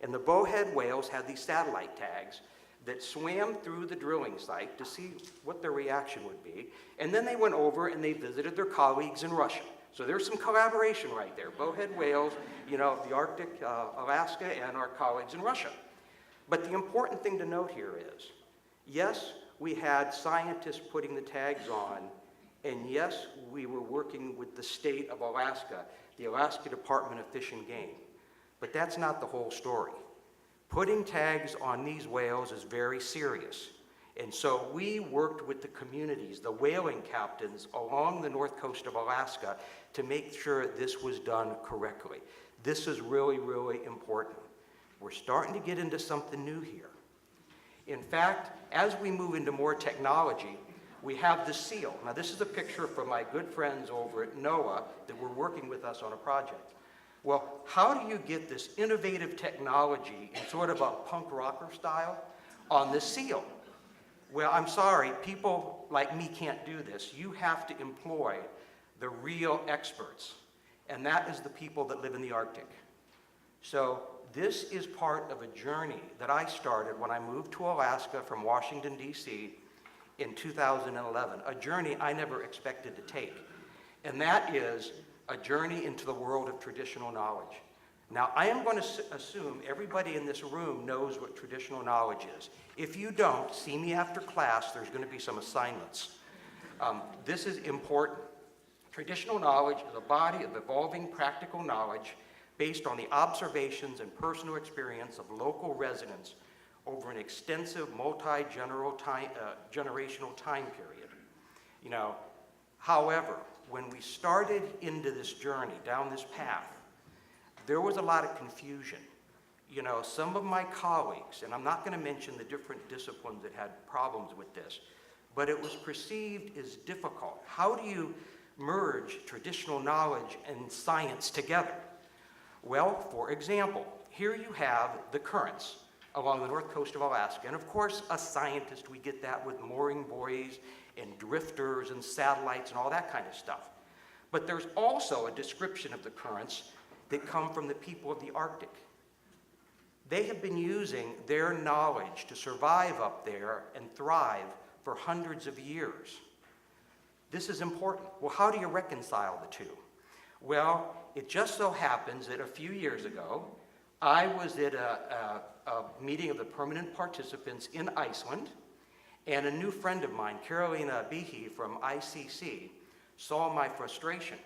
And the bowhead whales had these satellite tags that swam through the drilling site to see what their reaction would be. And then they went over and they visited their colleagues in Russia. So there's some collaboration right there. Bowhead whales, you know, the Arctic, Alaska, and our colleagues in Russia. But the important thing to note here is, yes, we had scientists putting the tags on, and yes, we were working with the state of Alaska, the Alaska Department of Fish and Game. But that's not the whole story. Putting tags on these whales is very serious. And so we worked with the communities, the whaling captains along the north coast of Alaska to make sure this was done correctly. This is really, really important. We're starting to get into something new here. In fact, as we move into more technology, we have the seal. Now, this is a picture from my good friends over at NOAA that were working with us on a project. Well, how do you get this innovative technology in sort of a punk rocker style on the seal? Well, I'm sorry, people like me can't do this. You have to employ the real experts, and that is the people that live in the Arctic. So this is part of a journey that I started when I moved to Alaska from Washington, D.C. in 2011, a journey I never expected to take. And that is a journey into the world of traditional knowledge. Now, I am going to assume everybody in this room knows what traditional knowledge is. If you don't, see me after class. There's going to be some assignments. This is important. Traditional knowledge is a body of evolving practical knowledge based on the observations and personal experience of local residents over an extensive multi-generational time period. You know, however, when we started into this journey, down this path, there was a lot of confusion. You know, some of my colleagues, and I'm not going to mention the different disciplines that had problems with this, but it was perceived as difficult. How do you merge traditional knowledge and science together? Well, for example, here you have the currents along the north coast of Alaska. And of course, a scientist, we get that with mooring buoys and drifters and satellites and all that kind of stuff. But there's also a description of the currents that come from the people of the Arctic. They have been using their knowledge to survive up there and thrive for hundreds of years. This is important. Well, how do you reconcile the two? Well, it just so happens that a few years ago, I was at a meeting of the permanent participants in Iceland, and a new friend of mine, Carolina Behe from ICC, saw my frustration.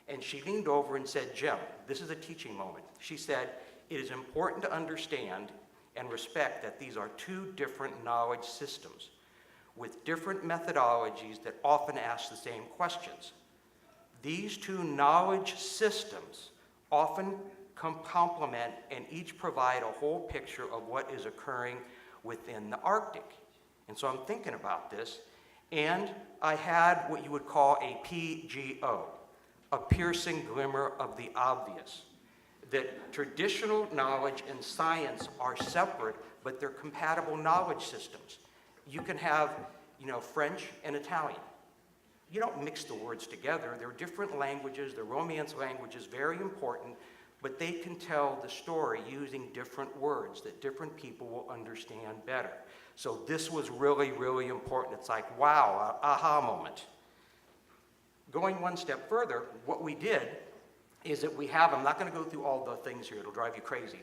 And she leaned over and said, Jim, this is a teaching moment. She said, it is important to understand and respect that these are 2 different knowledge systems with different methodologies that often ask the same questions. These 2 knowledge systems often complement and each provide a whole picture of what is occurring within the Arctic. And so I'm thinking about this, and I had what you would call a PGO, a piercing glimmer of the obvious, that traditional knowledge and science are separate, but they're compatible knowledge systems. You can have, you know, French and Italian. You don't mix the words together. They're different languages, they're Romance languages, very important, but they can tell the story using different words that different people will understand better. So this was really, really important. It's like, wow, aha moment. going one step further, what we did is that we have, I'm not going to go through all the things here, it'll drive you crazy.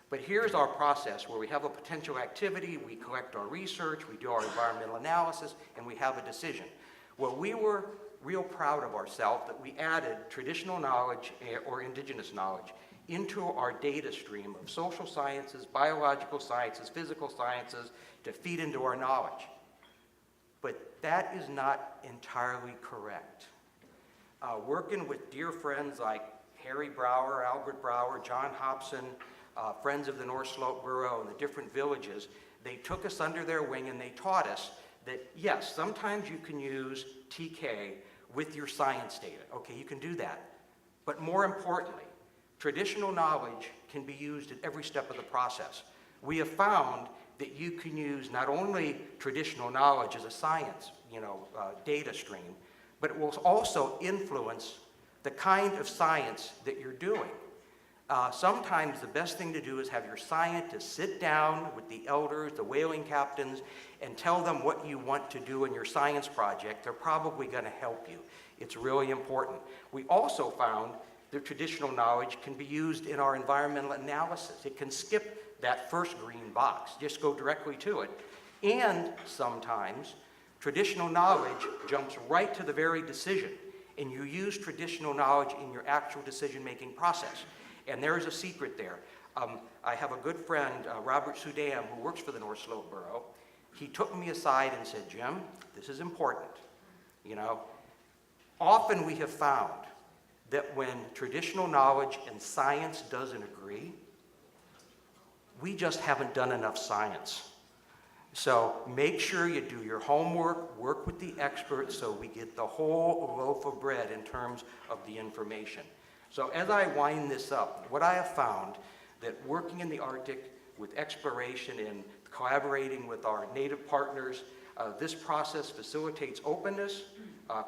But here's our process where we have a potential activity, we collect our research, we do our environmental analysis, and we have a decision. Well, we were real proud of ourselves that we added traditional knowledge or indigenous knowledge into our data stream of social sciences, biological sciences, physical sciences to feed into our knowledge. But that is not entirely correct. Working with dear friends like Harry Brower, Albert Brower, John Hobson, friends of the North Slope Borough and the different villages, they took us under their wing and they taught us that yes, sometimes you can use TK with your science data. Okay, you can do that. But more importantly, traditional knowledge can be used at every step of the process. We have found that you can use not only traditional knowledge as a science, data stream, but it will also influence the kind of science that you're doing. Sometimes the best thing to do is have your scientists sit down with the elders, the whaling captains, and tell them what you want to do in your science project. They're probably going to help you. It's really important. We also found that traditional knowledge can be used in our environmental analysis. It can skip that first green box, just go directly to it. And sometimes traditional knowledge jumps right to the very decision, and you use traditional knowledge in your actual decision-making process. And there's a secret there. I have a good friend, Robert Sudam, who works for the North Slope Borough. He took me aside and said, Jim, this is important. Often we have found that when traditional knowledge and science doesn't agree, we just haven't done enough science. So make sure you do your homework, work with the experts so we get the whole loaf of bread in terms of the information. So as I wind this up, what I have found that working in the Arctic with exploration and collaborating with our native partners, this process facilitates openness,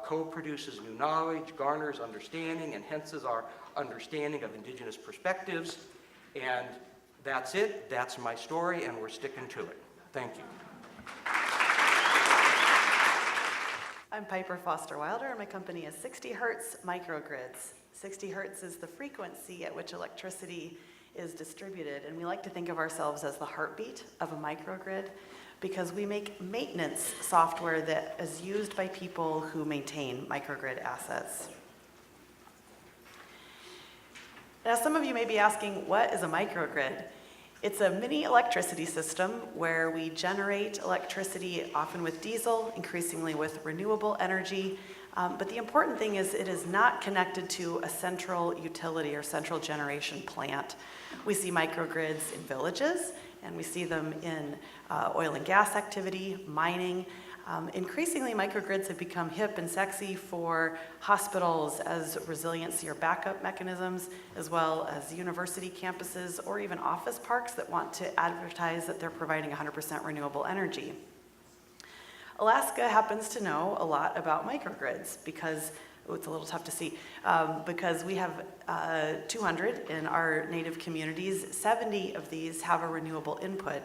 co-produces new knowledge, garners understanding, enhances our understanding of indigenous perspectives. And that's it. That's my story, and we're sticking to it. Thank you. I'm Piper Foster Wilder, and my company is 60 Hertz Microgrids. 60 hertz is the frequency at which electricity is distributed, and we like to think of ourselves as the heartbeat of a microgrid because we make maintenance software that is used by people who maintain microgrid assets. Now, some of you may be asking, what is a microgrid? It's a mini electricity system where we generate electricity, often with diesel, increasingly with renewable energy. But the important thing is it is not connected to a central utility or central generation plant. We see microgrids in villages, and we see them in oil and gas activity, mining. Increasingly, microgrids have become hip and sexy for hospitals as resiliency or backup mechanisms, as well as university campuses or even office parks that want to advertise that they're providing 100% renewable energy. Alaska happens to know a lot about microgrids because, it's a little tough to see, because we have 200 in our native communities. 70 of these have a renewable input.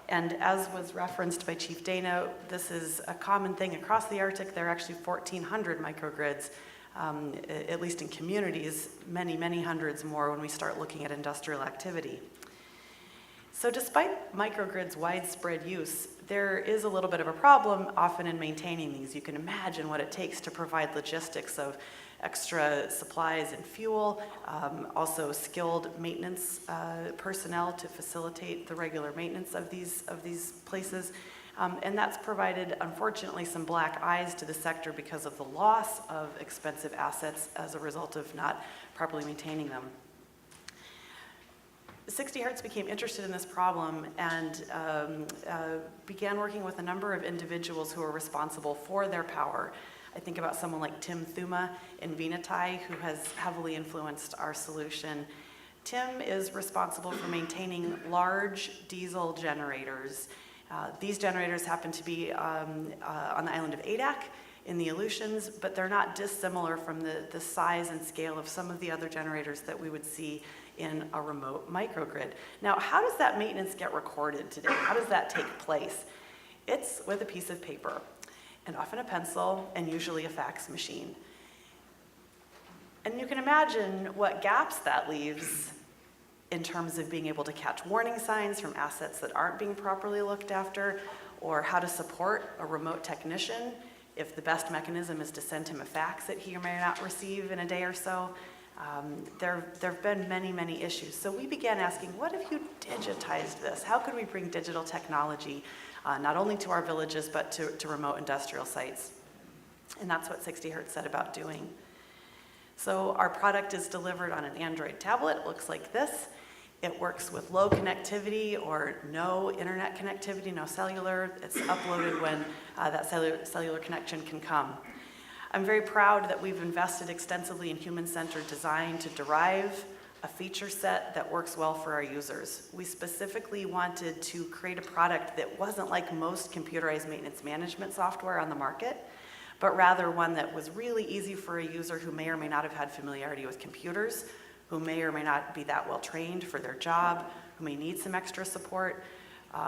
And as was referenced by Chief Dana, this is a common thing across the Arctic. There are actually 1,400 microgrids, at least in communities, many, many hundreds more when we start looking at industrial activity. So despite microgrids' widespread use, there is a little bit of a problem often in maintaining these. You can imagine what it takes to provide logistics of extra supplies and fuel, also skilled maintenance personnel to facilitate the regular maintenance of these places. And that's provided, unfortunately, some black eyes to the sector because of the loss of expensive assets as a result of not properly maintaining them. 60 Hertz became interested in this problem and began working with a number of individuals who are responsible for their power. I think about someone like Tim Thuma in Venatai, who has heavily influenced our solution. Tim is responsible for maintaining large diesel generators. These generators happen to be on the island of Adak in the Aleutians, but they're not dissimilar from the size and scale of some of the other generators that we would see in a remote microgrid. Now, how does that maintenance get recorded today? How does that take place? It's with a piece of paper, and often a pencil, and usually a fax machine. And you can imagine what gaps that leaves in terms of being able to catch warning signs from assets that aren't being properly looked after, or how to support a remote technician if the best mechanism is to send him a fax that he may not receive in a day or so. There have been many, many issues. So we began asking, what if you digitized this? How could we bring digital technology not only to our villages, but to remote industrial sites? And that's what 60 Hertz set about doing. So our product is delivered on an Android tablet. It looks like this. It works with low connectivity or no internet connectivity, no cellular. It's uploaded when that cellular connection can come. I'm very proud that we've invested extensively in human-centered design to derive a feature set that works well for our users. We specifically wanted to create a product that wasn't like most computerized maintenance management software on the market, but rather one that was really easy for a user who may or may not have had familiarity with computers, who may or may not be that well trained for their job, who may need some extra support.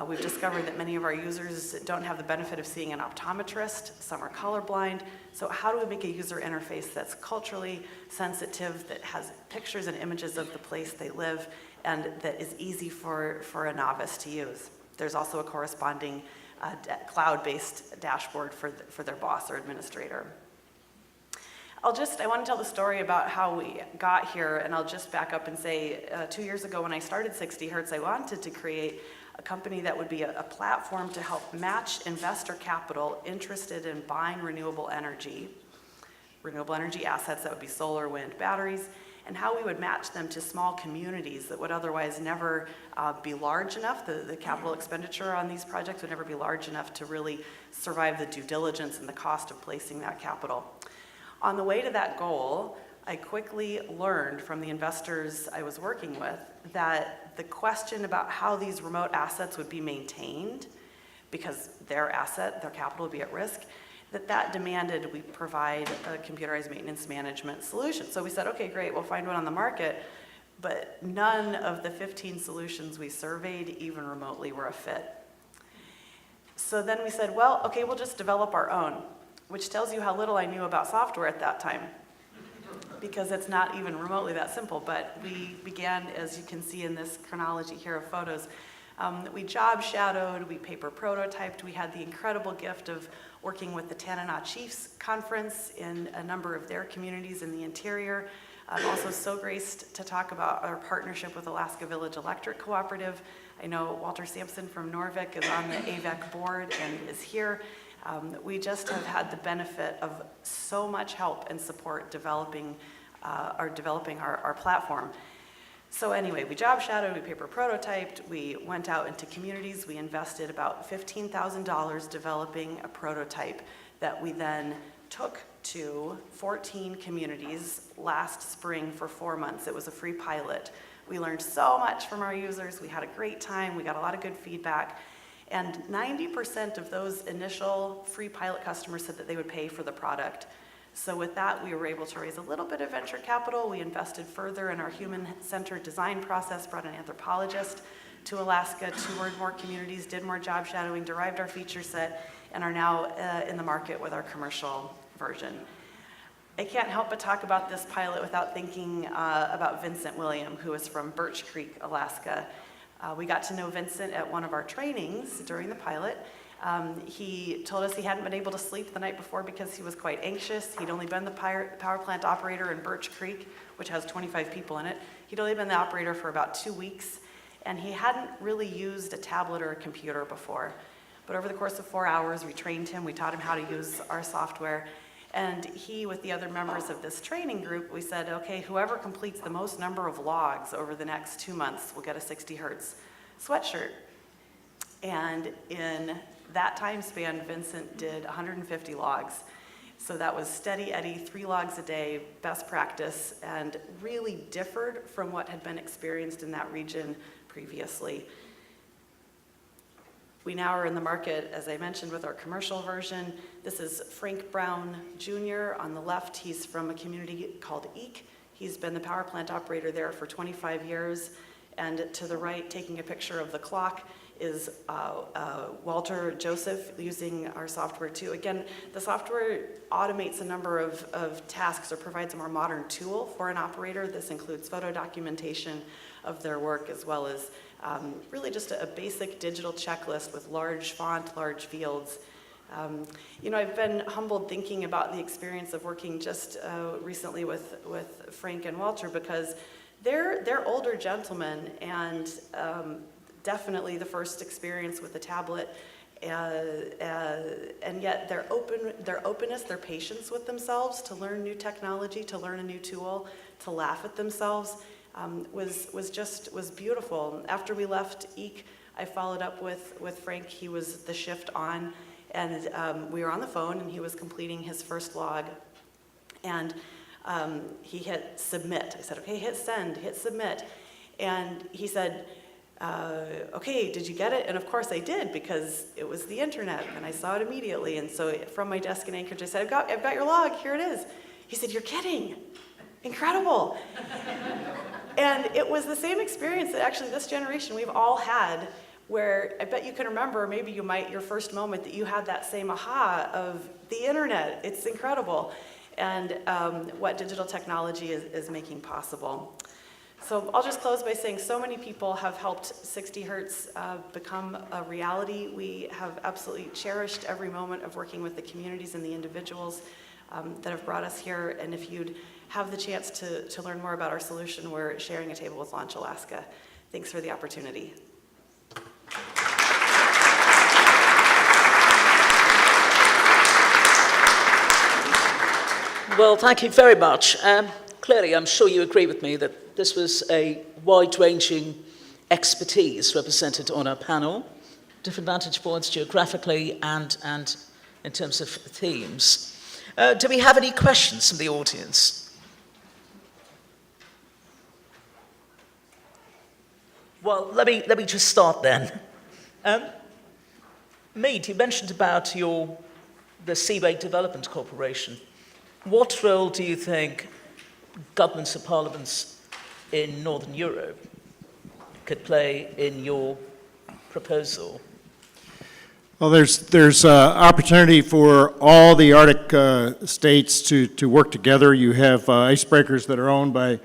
We've discovered that many of our users don't have the benefit of seeing an optometrist. Some are colorblind. So how do we make a user interface that's culturally sensitive, that has pictures and images of the place they live, and that is easy for a novice to use? There's also a corresponding cloud-based dashboard for their boss or administrator. I want to tell the story about how we got here, and I'll just back up and say 2 years ago when I started 60 Hertz, I wanted to create a company that would be a platform to help match investor capital interested in buying renewable energy assets that would be solar, wind, batteries, and how we would match them to small communities that would otherwise never be large enough. The capital expenditure on these projects would never be large enough to really survive the due diligence and the cost of placing that capital. On the way to that goal, I quickly learned from the investors I was working with that the question about how these remote assets would be maintained, because their capital would be at risk, that demanded we provide a computerized maintenance management solution. So we said, okay, great, we'll find one on the market, but none of the 15 solutions we surveyed even remotely were a fit. So then we said, well, okay, we'll just develop our own, which tells you how little I knew about software at that time, because it's not even remotely that simple. But we began, as you can see in this chronology here of photos, we job shadowed, we paper prototyped, we had the incredible gift of working with the Tanana Chiefs Conference in a number of their communities in the interior. I'm also so graced to talk about our partnership with Alaska Village Electric Cooperative. I know Walter Sampson from Norvik is on the AVEC board and is here. We just have had the benefit of so much help and support developing our platform. So anyway, we job shadowed, we paper prototyped, we went out into communities, we invested about $15,000 developing a prototype that we then took to 14 communities last spring for 4 months. It was a free pilot. We learned so much from our users, we had a great time, we got a lot of good feedback, and 90% of those initial free pilot customers said that they would pay for the product. So with that, we were able to raise a little bit of venture capital. We invested further in our human-centered design process, brought an anthropologist to Alaska, toured more communities, did more job shadowing, derived our feature set, and are now in the market with our commercial version. I can't help but talk about this pilot without thinking about Vincent William, who is from Birch Creek, Alaska. We got to know Vincent at one of our trainings during the pilot. He told us he hadn't been able to sleep the night before because he was quite anxious. He'd only been the power plant operator in Birch Creek, which has 25 people in it. He'd only been the operator for about 2 weeks, and he hadn't really used a tablet or a computer before. But over the course of 4 hours, we trained him, we taught him how to use our software, and he, with the other members of this training group, we said, okay, whoever completes the most number of logs over the next 2 months will get a 60 Hertz sweatshirt. And in that time span, Vincent did 150 logs. So that was steady Eddie, 3 logs a day, best practice, and really differed from what had been experienced in that region previously. We now are in the market, as I mentioned, with our commercial version. This is Frank Brown Jr. on the left. He's from a community called Eek. He's been the power plant operator there for 25 years. And to the right, taking a picture of the clock, is Walter Joseph using our software too. Again, the software automates a number of tasks or provides a more modern tool for an operator. This includes photo documentation of their work, as well as really just a basic digital checklist with large font, large fields. You know, I've been humbled thinking about the experience of working just recently with Frank and Walter, because they're older gentlemen, and definitely the first experience with the tablet, and yet their openness, their patience with themselves to learn new technology, to learn a new tool, to laugh at themselves, was beautiful. After we left EEC, I followed up with Frank. He was the shift on, and we were on the phone, and he was completing his first log, and he hit submit. I said, okay, hit send, hit submit, and he said, okay, did you get it? And of course I did, because it was the internet, and I saw it immediately. And so from my desk in Anchorage, I said, I've got your log, here it is. He said, you're kidding, incredible. And it was the same experience that actually this generation we've all had, where I bet you can remember, maybe you might, your first moment that you had that same aha of the internet. It's incredible. And what digital technology is making possible. So I'll just close by saying so many people have helped 60 Hertz become a reality. We have absolutely cherished every moment of working with the communities and the individuals that have brought us here. And if you'd have the chance to learn more about our solution, we're sharing a table with Launch Alaska. Thanks for the opportunity. Well, thank you very much. Clearly, I'm sure you agree with me that this was a wide-ranging expertise represented on our panel, different vantage points geographically and in terms of themes. Do we have any questions from the audience? Well, let me just start then. Mead, you mentioned about the Seaway Development Corporation. What role do you think governments and parliaments in Northern Europe could play in your proposal? Well, there's opportunity for all the Arctic states to work together. You have icebreakers that are owned by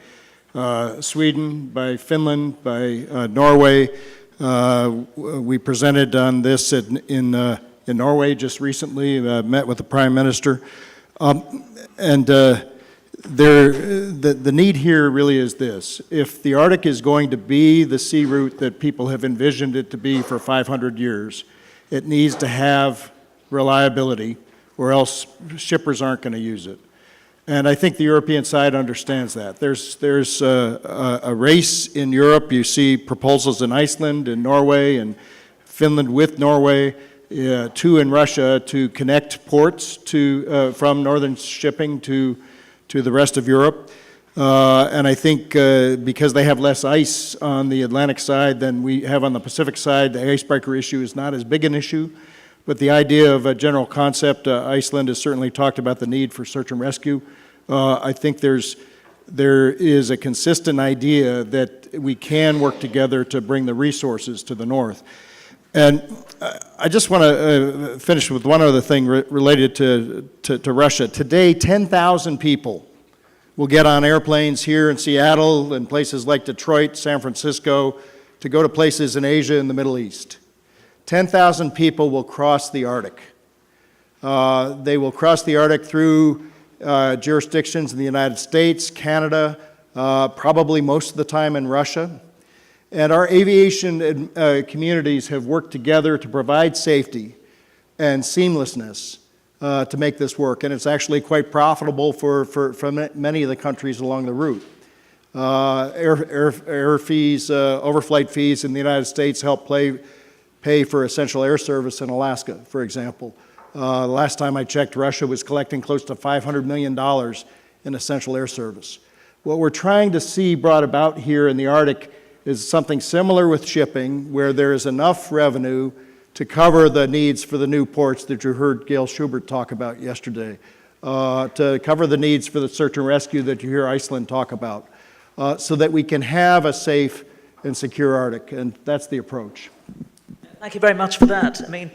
Sweden, by Finland, by Norway. We presented on this in Norway just recently, met with the Prime Minister. The need here really is this. If the Arctic is going to be the sea route that people have envisioned it to be for 500 years, it needs to have reliability, or else shippers aren't going to use it. And I think the European side understands that. There's a race in Europe. You see proposals in Iceland and Norway and Finland with Norway, two in Russia, to connect ports from northern shipping to the rest of Europe. And I think because they have less ice on the Atlantic side than we have on the Pacific side, the icebreaker issue is not as big an issue. But the idea of a general concept, Iceland has certainly talked about the need for search and rescue. I think there is a consistent idea that we can work together to bring the resources to the north. And I just want to finish with one other thing related to Russia. Today, 10,000 people will get on airplanes here in Seattle and places like Detroit, San Francisco, to go to places in Asia and the Middle East. 10,000 people will cross the Arctic. They will cross the Arctic through jurisdictions in the United States, Canada, probably most of the time in Russia. And our aviation communities have worked together to provide safety and seamlessness to make this work. And it's actually quite profitable for many of the countries along the route. Air fees, overflight fees in the United States help pay for essential air service in Alaska, for example. The last time I checked, Russia was collecting close to $500 million in essential air service. What we're trying to see brought about here in the Arctic is something similar with shipping, where there is enough revenue to cover the needs for the new ports that you heard Gail Schubert talk about yesterday, to cover the needs for the search and rescue that you hear Iceland talk about, so that we can have a safe and secure Arctic, and that's the approach. Thank you very much for that. I mean,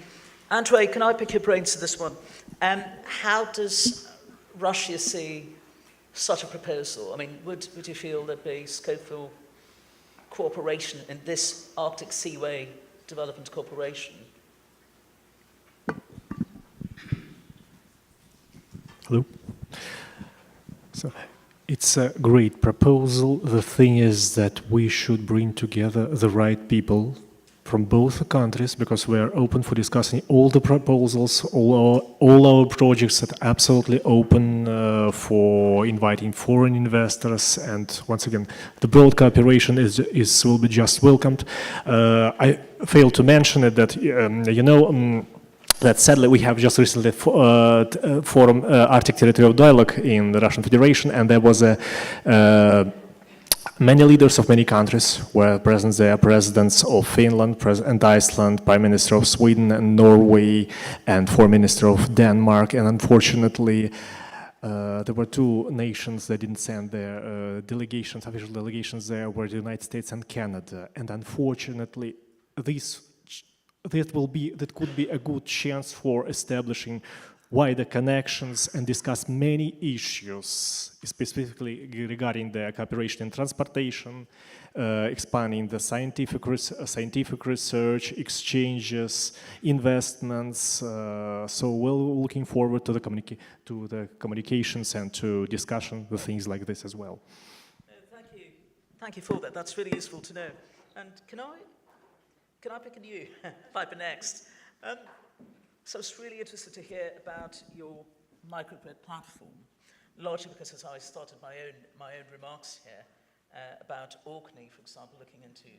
Andre, can I pick your brains to this one? How does Russia see such a proposal? I mean, would you feel there'd be scope for cooperation in this Arctic Seaway Development Corporation? Hello. So it's a great proposal. The thing is that we should bring together the right people from both countries, because we are open for discussing all the proposals, all our projects that are absolutely open for inviting foreign investors. And once again, the broad cooperation will be just welcomed. I failed to mention it that that sadly we have just recently forum Arctic Territorial Dialogue in the Russian Federation, and there was many leaders of many countries were present there, presidents of Finland and Iceland, Prime Minister of Sweden and Norway, and Foreign Minister of Denmark. And unfortunately, there were two nations that didn't send their delegations, official delegations there, were the United States and Canada. And unfortunately, that could be a good chance for establishing wider connections and discuss many issues, specifically regarding the cooperation in transportation, expanding the scientific research, exchanges, investments. So we're looking forward to the communications and to discussion with things like this as well. Thank you for that. That's really useful to know. And can I pick on you, Piper, next? So I was really interested to hear about your microgrid platform, largely because as I started my own remarks here about Orkney, for example, looking into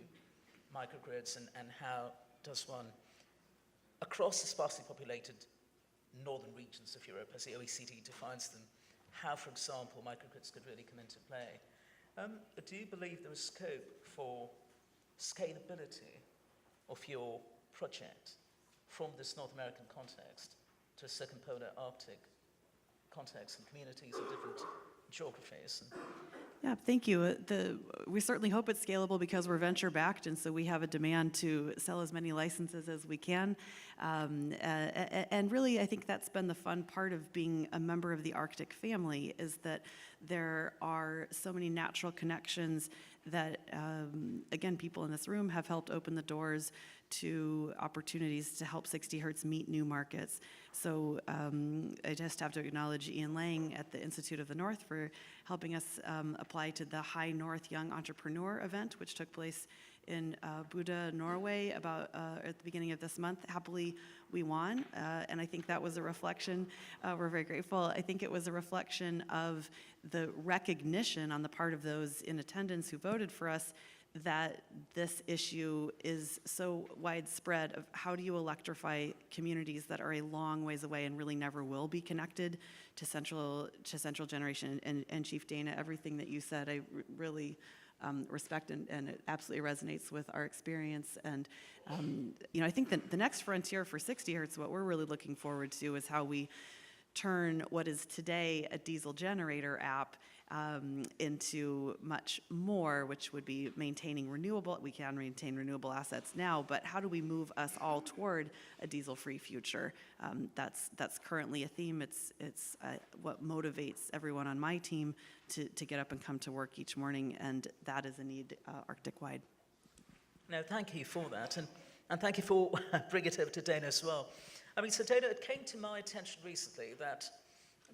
microgrids and how does one, across the sparsely populated northern regions of Europe, as the OECD defines them, how, for example, microgrids could really come into play. But do you believe there is scope for scalability of your project from this North American context to a circumpolar Arctic context and communities of different geographies? Yeah, thank you. We certainly hope it's scalable because we're venture-backed, and so we have a demand to sell as many licenses as we can. And really, I think that's been the fun part of being a member of the Arctic family, is that there are so many natural connections that, again, people in this room have helped open the doors to opportunities to help 60 Hertz meet new markets. So I just have to acknowledge Ian Lang at the Institute of the North for helping us apply to the High North Young Entrepreneur event, which took place in Bodø, Norway, about at the beginning of this month. Happily, we won, and I think that was a reflection. We're very grateful. I think it was a reflection of the recognition on the part of those in attendance who voted for us that this issue is so widespread of how do you electrify communities that are a long ways away and really never will be connected to central generation. And Chief Dana, everything that you said, I really respect, and it absolutely resonates with our experience. And I think that the next frontier for 60 Hertz, what we're really looking forward to is how we turn what is today a diesel generator app into much more, which would be maintaining renewable. We can maintain renewable assets now, but how do we move us all toward a diesel-free future? That's currently a theme. It's what motivates everyone on my team to get up and come to work each morning, and that is a need Arctic-wide. No, thank you for that, and thank you for bringing it over to Dana as well. I mean, so Dana, it came to my attention recently that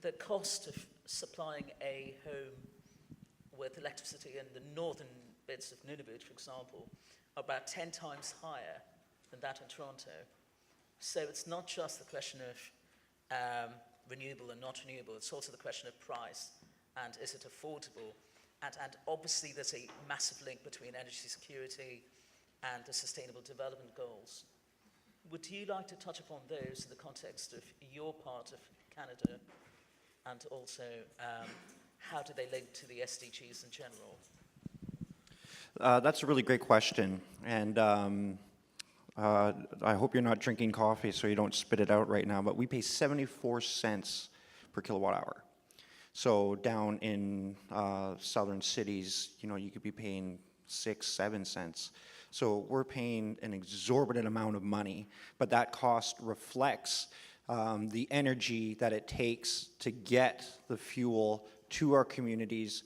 the cost of supplying a home with electricity in the northern bits of Nunavut, for example, are about 10 times higher than that in Toronto. So it's not just the question of renewable and not renewable, it's also the question of price, and is it affordable? And obviously there's a massive link between energy security and the Sustainable Development Goals. Would you like to touch upon those in the context of your part of Canada, and also how do they link to the SDGs in general? That's a really great question, and I hope you're not drinking coffee so you don't spit it out right now, but we pay 74 cents per kilowatt hour. So down in southern cities, you could be paying 6, 7 cents. So we're paying an exorbitant amount of money, but that cost reflects the energy that it takes to get the fuel to our communities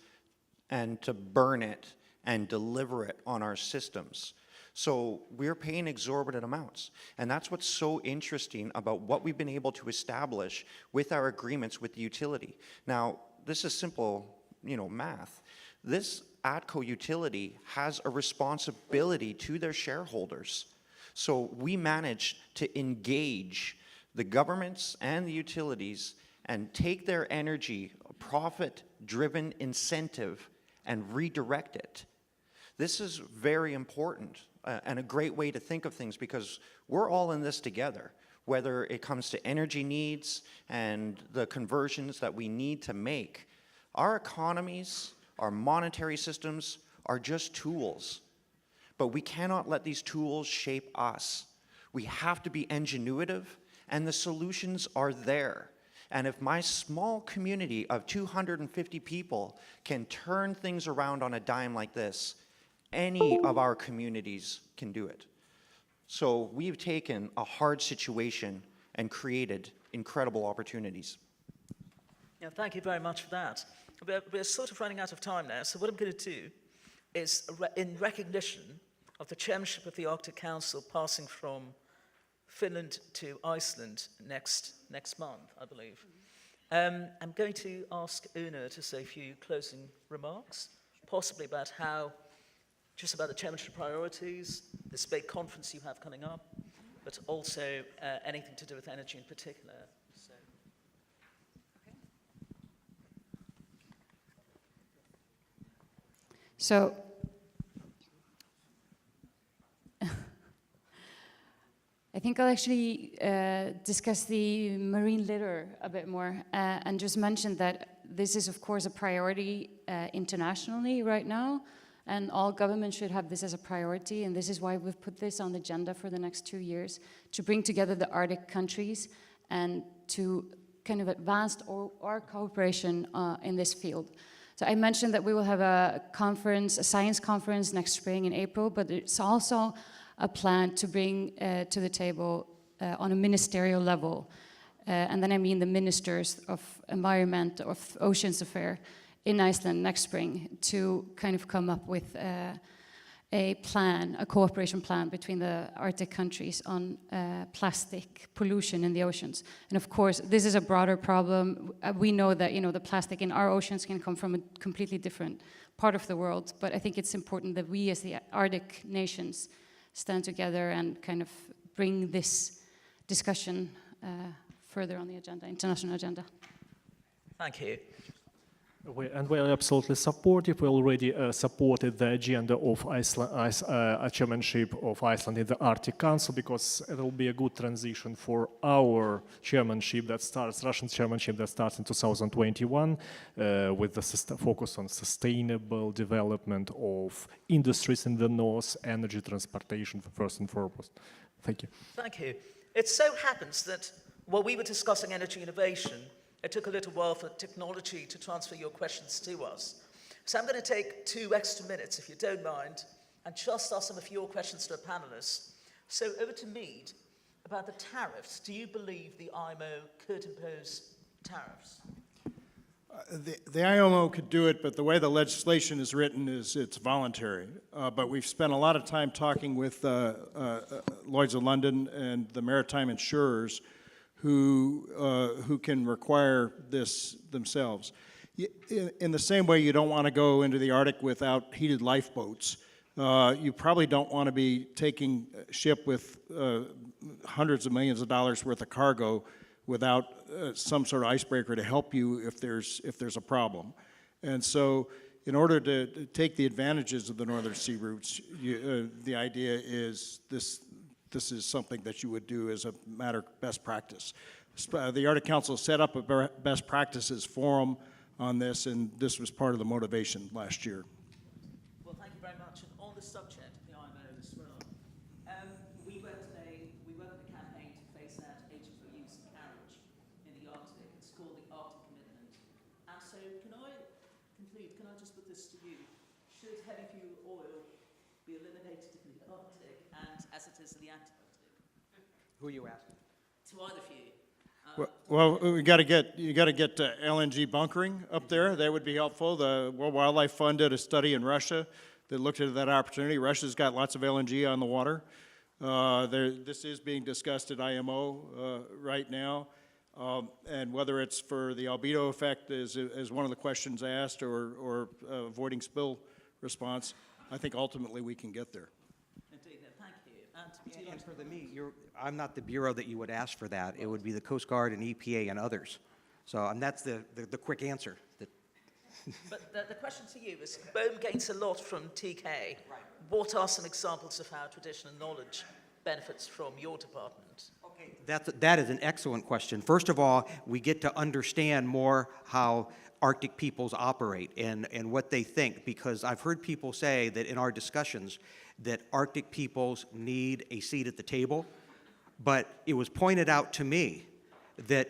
and to burn it and deliver it on our systems. So we're paying exorbitant amounts. And that's what's so interesting about what we've been able to establish with our agreements with the utility. Now, this is simple, math. This ATCO utility has a responsibility to their shareholders. So we managed to engage the governments and the utilities and take their energy, a profit-driven incentive, and redirect it. This is very important and a great way to think of things because we're all in this together, whether it comes to energy needs and the conversions that we need to make. Our economies, our monetary systems are just tools, but we cannot let these tools shape us. We have to be ingenuitive, and the solutions are there. And if my small community of 250 people can turn things around on a dime like this, any of our communities can do it. So we've taken a hard situation and created incredible opportunities. Yeah, thank you very much for that. We're sort of running out of time now, so what I'm going to do is, in recognition of the chairmanship of the Arctic Council passing from Finland to Iceland next month, I believe, I'm going to ask Una to say a few closing remarks, possibly about just about the chairmanship priorities, this big conference you have coming up, but also anything to do with energy in particular. So, I think I'll actually discuss the marine litter a bit more and just mention that this is, of course, a priority internationally right now, and all governments should have this as a priority, and this is why we've put this on the agenda for the next 2 years, to bring together the Arctic countries and to kind of advance our cooperation in this field. So I mentioned that we will have a conference, a science conference next spring in April, but it's also a plan to bring to the table on a ministerial level, and then I mean the ministers of environment, of oceans affairs in Iceland next spring, to kind of come up with a plan, a cooperation plan between the Arctic countries on plastic pollution in the oceans. And of course, this is a broader problem. We know that the plastic in our oceans can come from a completely different part of the world, but I think it's important that we as the Arctic nations stand together and kind of bring this discussion further on the agenda, international agenda. Thank you. We are absolutely supportive. We already supported the agenda of chairmanship of Iceland in the Arctic Council, because it will be a good transition for our chairmanship that starts, Russian chairmanship that starts in 2021, with the focus on sustainable development of industries in the north, energy transportation first and foremost. Thank you. Thank you. It so happens that while we were discussing energy innovation, it took a little while for technology to transfer your questions to us. So I'm going to take 2 extra minutes, if you don't mind, and just ask some of your questions to our panelists. So over to Mead, about the tariffs. Do you believe the IMO could impose tariffs? The IMO could do it, but the way the legislation is written is it's voluntary. But we've spent a lot of time talking with Lloyd's of London and the maritime insurers who can require this themselves. In the same way you don't want to go into the Arctic without heated lifeboats, you probably don't want to be taking a ship with hundreds of millions of dollars worth of cargo without some sort of icebreaker to help you if there's a problem. And so in order to take the advantages of the Northern Sea routes, the idea is this is something that you would do as a matter of best practice. The Arctic Council set up a best practices forum on this, and this was part of the motivation last year. Well, thank you very much. And on the subject of the IMO as well, we run a campaign to phase out HFO use and carriage in the Arctic. It's called the Arctic Commitment. And so can I conclude, can I just put this to you? Should heavy fuel oil be eliminated in the Arctic and as it is in the Antarctic? Who are you asking? To either of you. Well, you got to get LNG bunkering up there. That would be helpful. The World Wildlife Fund did a study in Russia that looked at that opportunity. Russia's got lots of LNG on the water. This is being discussed at IMO right now, and whether it's for the albedo effect is one of the questions asked, or avoiding spill response. I think ultimately we can get there. Indeed, no, thank you. And would you like And to for I'm not the bureau that you would ask for that. It would be the Coast Guard and EPA and others. So, and that's the quick answer. But the question to you is, BOEM gains a lot from TK. Right. What are some examples of how traditional knowledge benefits from your department? Okay, that is an excellent question. First of all, we get to understand more how Arctic peoples operate and what they think, because I've heard people say that in our discussions that Arctic peoples need a seat at the table, but it was pointed out to me that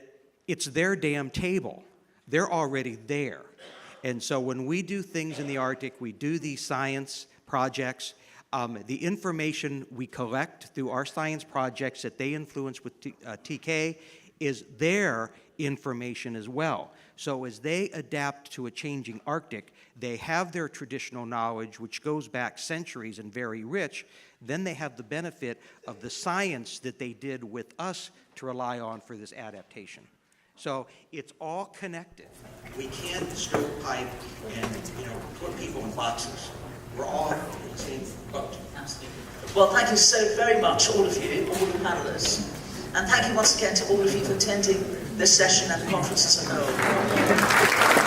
it's their damn table. They're already there. And so when we do things in the Arctic, we do these science projects, the information we collect through our science projects that they influence with TK is their information as well. So as they adapt to a changing Arctic, they have their traditional knowledge, which goes back centuries and very rich. Then they have the benefit of the science that they did with us to rely on for this adaptation. So it's all connected. We can't stovepipe and, put people in boxes. We're all in the same boat. Absolutely. Well, thank you so very much, all of you, all the panelists. And thank you once again to all of you for attending this session and the conference as a whole.